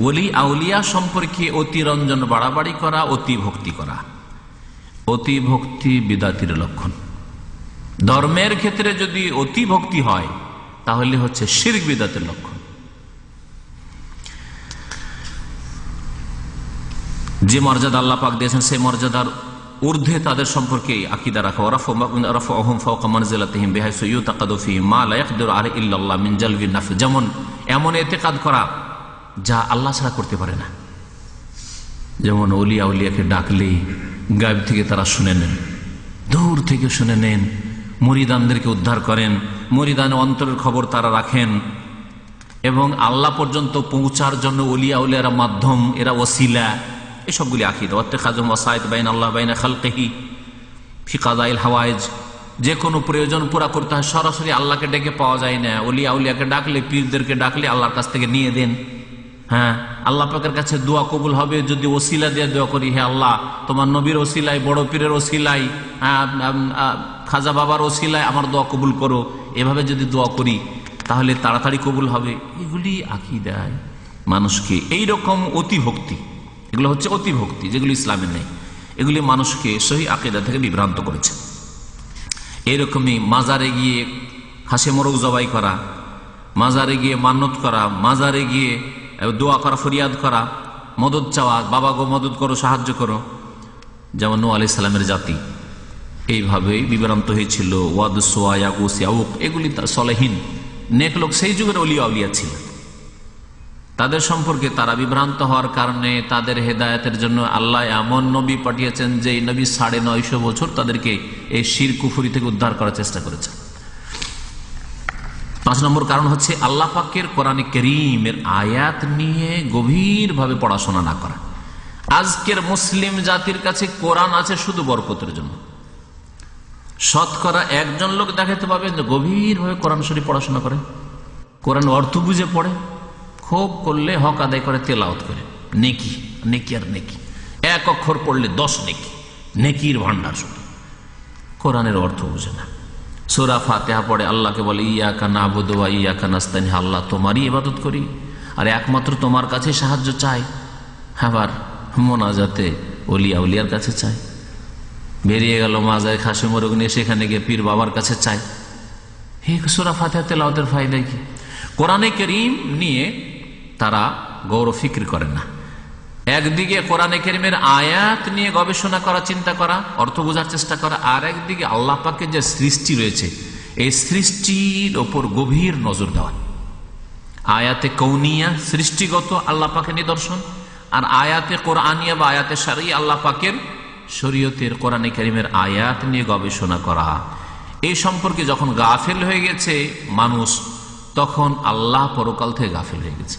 ওলি আউলিয়া সম্পর্কে অতিরঞ্জন, বাড়াবাড়ি করা, অতি ভক্তি করা, অতি ভক্তি বিদাতির লক্ষণ। ধর্মের ক্ষেত্রে যদি অতি ভক্তি হয় তাহলে হচ্ছে শিরক, বিদাতের লক্ষণ। যে মর্যাদা আল্লাহ পাক দিয়েছেন সেই মর্যাদার ঊর্ধ্বে তাদের সম্পর্কে আকীদা রাখা। রাফাহুম ফাওকা মানজিলাতিহিম বিহাইসু ইউতাকাদু ফীহি মা লা ইয়াকদিরু আলাইহি ইল্লাল্লাহ মিন জালবিন নাফস। যেমন এমন ইতিকাদ করা যা আল্লাহ ছাড়া করতে পারে না। যেমন ওলি আউলিয়াকে ডাকলেই গায়েব থেকে তারা শুনে নেন, দূর থেকে শুনে নেন, মুরিদানদেরকে উদ্ধার করেন, মুরিদানের অন্তরের খবর তারা রাখেন, এবং আল্লাহ পর্যন্ত পৌঁছার জন্য ওলি আউলিয়ারা মাধ্যম, এরা ওসিলা। এসবগুলি আকীদা। ওয়াত্তাখাযুহুম ওয়াসাইত বাইনা আল্লাহ বাইনা খালকিহি ফি কাদাইল হাওয়াইজ। যে কোনো প্রয়োজন পুরা করতে হয় সরাসরি আল্লাহকে ডেকে পাওয়া যায় না, ওলি আউলিয়াকে ডাকলে, পীরদেরকে ডাকলে আল্লাহর কাছ থেকে নিয়ে দেন। হ্যাঁ, আল্লাহ পাকের কাছে দোয়া কবুল হবে যদি ওসিলা দিয়ে দোয়া করি, হে আল্লাহ তোমার নবীর ওসিলাই, বড় পীরের ওসিলাই, খাজা বাবার ওসিলায় আমার দোয়া কবুল করো, এভাবে যদি দোয়া করি তাহলে তাড়াতাড়ি কবুল হবে। এগুলি আকীদায় মানুষকে এইরকম অতিভক্তি, এগুলো হচ্ছে অতিভক্তি যেগুলি ইসলামে নেই, এগুলি মানুষকে সহি আকীদা থেকে বিভ্রান্ত করেছে। এইরকমই মাজারে গিয়ে হাসে মোরগ জবাই করা, মাজারে গিয়ে মান্নত করা, মাজারে গিয়ে দোয়া করা, ফরিয়াদ করা, মদত চাওয়া, বাবা গো মদত করো, সাহায্য করো, যেমন নূহ আলাইহিস সালামের জাতি এইভাবেই বিভ্রান্ত হয়েছিল। ওয়াদ, সোয়া, ইয়াগুস, ইয়াউক, এগুলি সলেহীন নেক লোক, সেই যুগের ওলি আউলিয়া ছিল। তাদের সম্পর্কে তারা বিভ্রান্ত হওয়ার কারণে তাদের হেদায়েতের জন্য আল্লাহ এমন নবী পাঠিয়েছেন যে এই নবী 950 বছর তাদেরকে এই শিরক কুফরি থেকে উদ্ধার করার চেষ্টা করেছেন। 5 নম্বর কারণ হচ্ছে আল্লাহ পাকের কোরআনে কারীমের আয়াত নিয়ে গভীরভাবে পড়াশোনা না করা। আজকের মুসলিম জাতির কাছে কোরআন আছে শুধু বরকতের জন্য। শতকরা 1 জন লোক দেখাতে পাবে যে গভীরভাবে কোরআন শরীফ পড়াশোনা করে, কোরআন অর্থ বুঝে পড়ে, খুব করলে হক আদায় করে, তেলাওয়াত করে, নেকি, নেকি আর নেকি, 1 অক্ষর পড়লে 10 নেকি, নেকির ভান্ডার শুধু, কোরআনের অর্থ বুঝে না। সূরা ফাতিহা পড়ে, আল্লাহকে বলে ইয়াকা নাবুদু ওয়া ইয়াকা নাস্তাইন, আল্লাহ তোমারই ইবাদত করি আর একমাত্র তোমার কাছে সাহায্য চাই। আবার মোনাজাতে ওলি আউলিয়ার কাছে চাই। বেরিয়ে গেল মাজায় খাসি মোরগ নিয়ে, সেখানে গিয়ে পীর বাবার কাছে চাই। সূরা ফাতিহা তেলাওয়াতের ফায়দা কি? কোরআনে কারীম নিয়ে তারা গৌরব ফিক্র করেন না। একদিকে কোরআনে কারীমের আয়াত নিয়ে গবেষণা করা, চিন্তা করা, অর্থ বোঝার চেষ্টা করা, আর একদিকে আল্লাহ পাকের যে সৃষ্টি রয়েছে এই সৃষ্টির ওপর গভীর নজর দেওয়া। আয়াতে কৌনিয়া সৃষ্টিগত আল্লাহ পাকের নিদর্শন, আর আয়াতে কোরআনিয়া বা আয়াতে শারঈ আল্লাহ পাকের শরীয়তের কোরআনে কারীমের আয়াত নিয়ে গবেষণা করা। এই সম্পর্কে যখন গাফিল হয়ে গেছে মানুষ, তখন আল্লাহ পরকাল থেকে গাফিল হয়ে গেছে।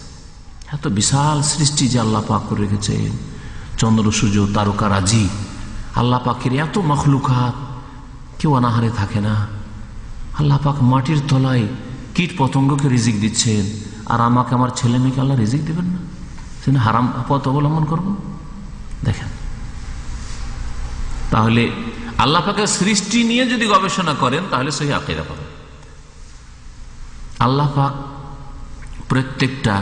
এত বিশাল সৃষ্টি যে আল্লাহ পাক করে রেখেছে, চন্দ্র সূর্য তারকারাজি, আল্লাহ পাকের এত মখলুকাত, কেউ অনাহারে থাকে না। আল্লাহ পাক মাটির তলায় কীট পতঙ্গকে রিজিক দিচ্ছেন, আর আমাকে আমার ছেলে মেয়েকে আল্লাহ রিজিক দেবেন না? সেটা হারাম পথ অবলম্বন করবো? দেখেন, তাহলে আল্লাহ পাকের সৃষ্টি নিয়ে যদি গবেষণা করেন তাহলে সহি আকীদা পাবেন। আল্লাহ পাক প্রত্যেকটা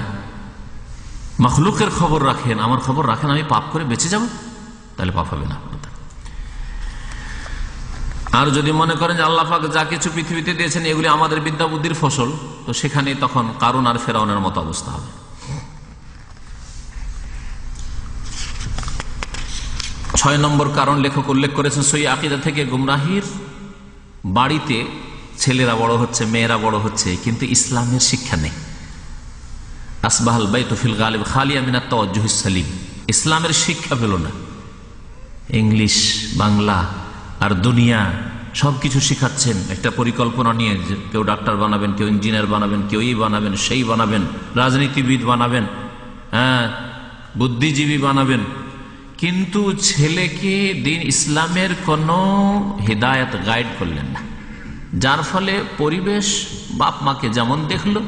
মাখলুকের খবর রাখেন, আমার খবর রাখেন, আমি পাপ করে বেঁচে যাব, তাহলে পাপ হবে না। আর যদি মনে করেন যে আল্লাহ পাক যা কিছু পৃথিবীতে দিয়েছেন এগুলি আমাদের বিদ্যা বুদ্ধির ফসল, তো সেখানে তখন কারুন আর ফেরাউনের মতো অবস্থা হবে। 6 নম্বর কারণ লেখক উল্লেখ করেছেন সহিহ আকীদা থেকে, গুমরাহির বাড়িতে ছেলেরা বড় হচ্ছে, মেয়েরা বড় হচ্ছে, কিন্তু ইসলামের শিক্ষা নেই। আসবাহাল বাইতু ফিল গালিব খালিয়া মিনাত তাওয়াজ্জুহিস সালিম, ইসলামের শিক্ষা পেল না। ইংলিশ, বাংলা আর দুনিয়া সবকিছু শিখাচ্ছেন একটা পরিকল্পনা নিয়ে, যে কেউ ডাক্তার বানাবেন, কেউ ইঞ্জিনিয়ার বানাবেন, কেউ এই বানাবেন, সেই বানাবেন, রাজনীতিবিদ বানাবেন, হ্যাঁ বুদ্ধিজীবী বানাবেন, কিন্তু ছেলেকে দিন ইসলামের কোনো হিদায়াত গাইড করলেন না। যার ফলে পরিবেশ বাপ মাকে যেমন দেখলো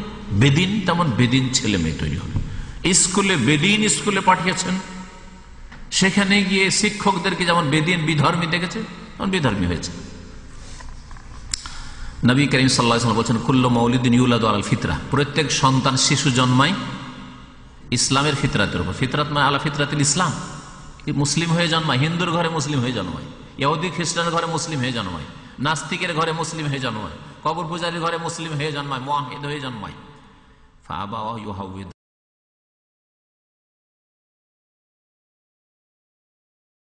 বেদিন, তেমন বেদিন ছেলে মেয়ে তৈরি হলো। স্কুলে বেদিন স্কুলে পাঠিয়েছেন, সেখানে গিয়ে শিক্ষকদেরকে যেমন বেদিন বিধর্মী দেখেছে তেমন বিধর্মী হয়েছে। নবী করিম সাল্লাল্লাহু আলাইহি ওয়াসাল্লাম বলেছেন, কুল্লু মাউলিদিন ইউলাদু আলাল ফিতরা, প্রত্যেক সন্তান শিশু জন্মায় ইসলামের ফিতরাতের উপর। ফিতরাত মানে আলা ফিতরাতিল ইসলাম, মুসলিম হয়ে জন্মায়, হিন্দুর ঘরে মুসলিম হয়ে জন্মায়, ইহুদি খ্রিস্টানের ঘরে মুসলিম হয়ে জন্মায়, নাস্তিকের ঘরে মুসলিম হয়ে জন্মায়, কবর পূজারীর ঘরে মুসলিম হয়ে জন্মায়, মুআহিদ হয়ে জন্মায়। ফাআবাওয়াহু ইউহাউবিদান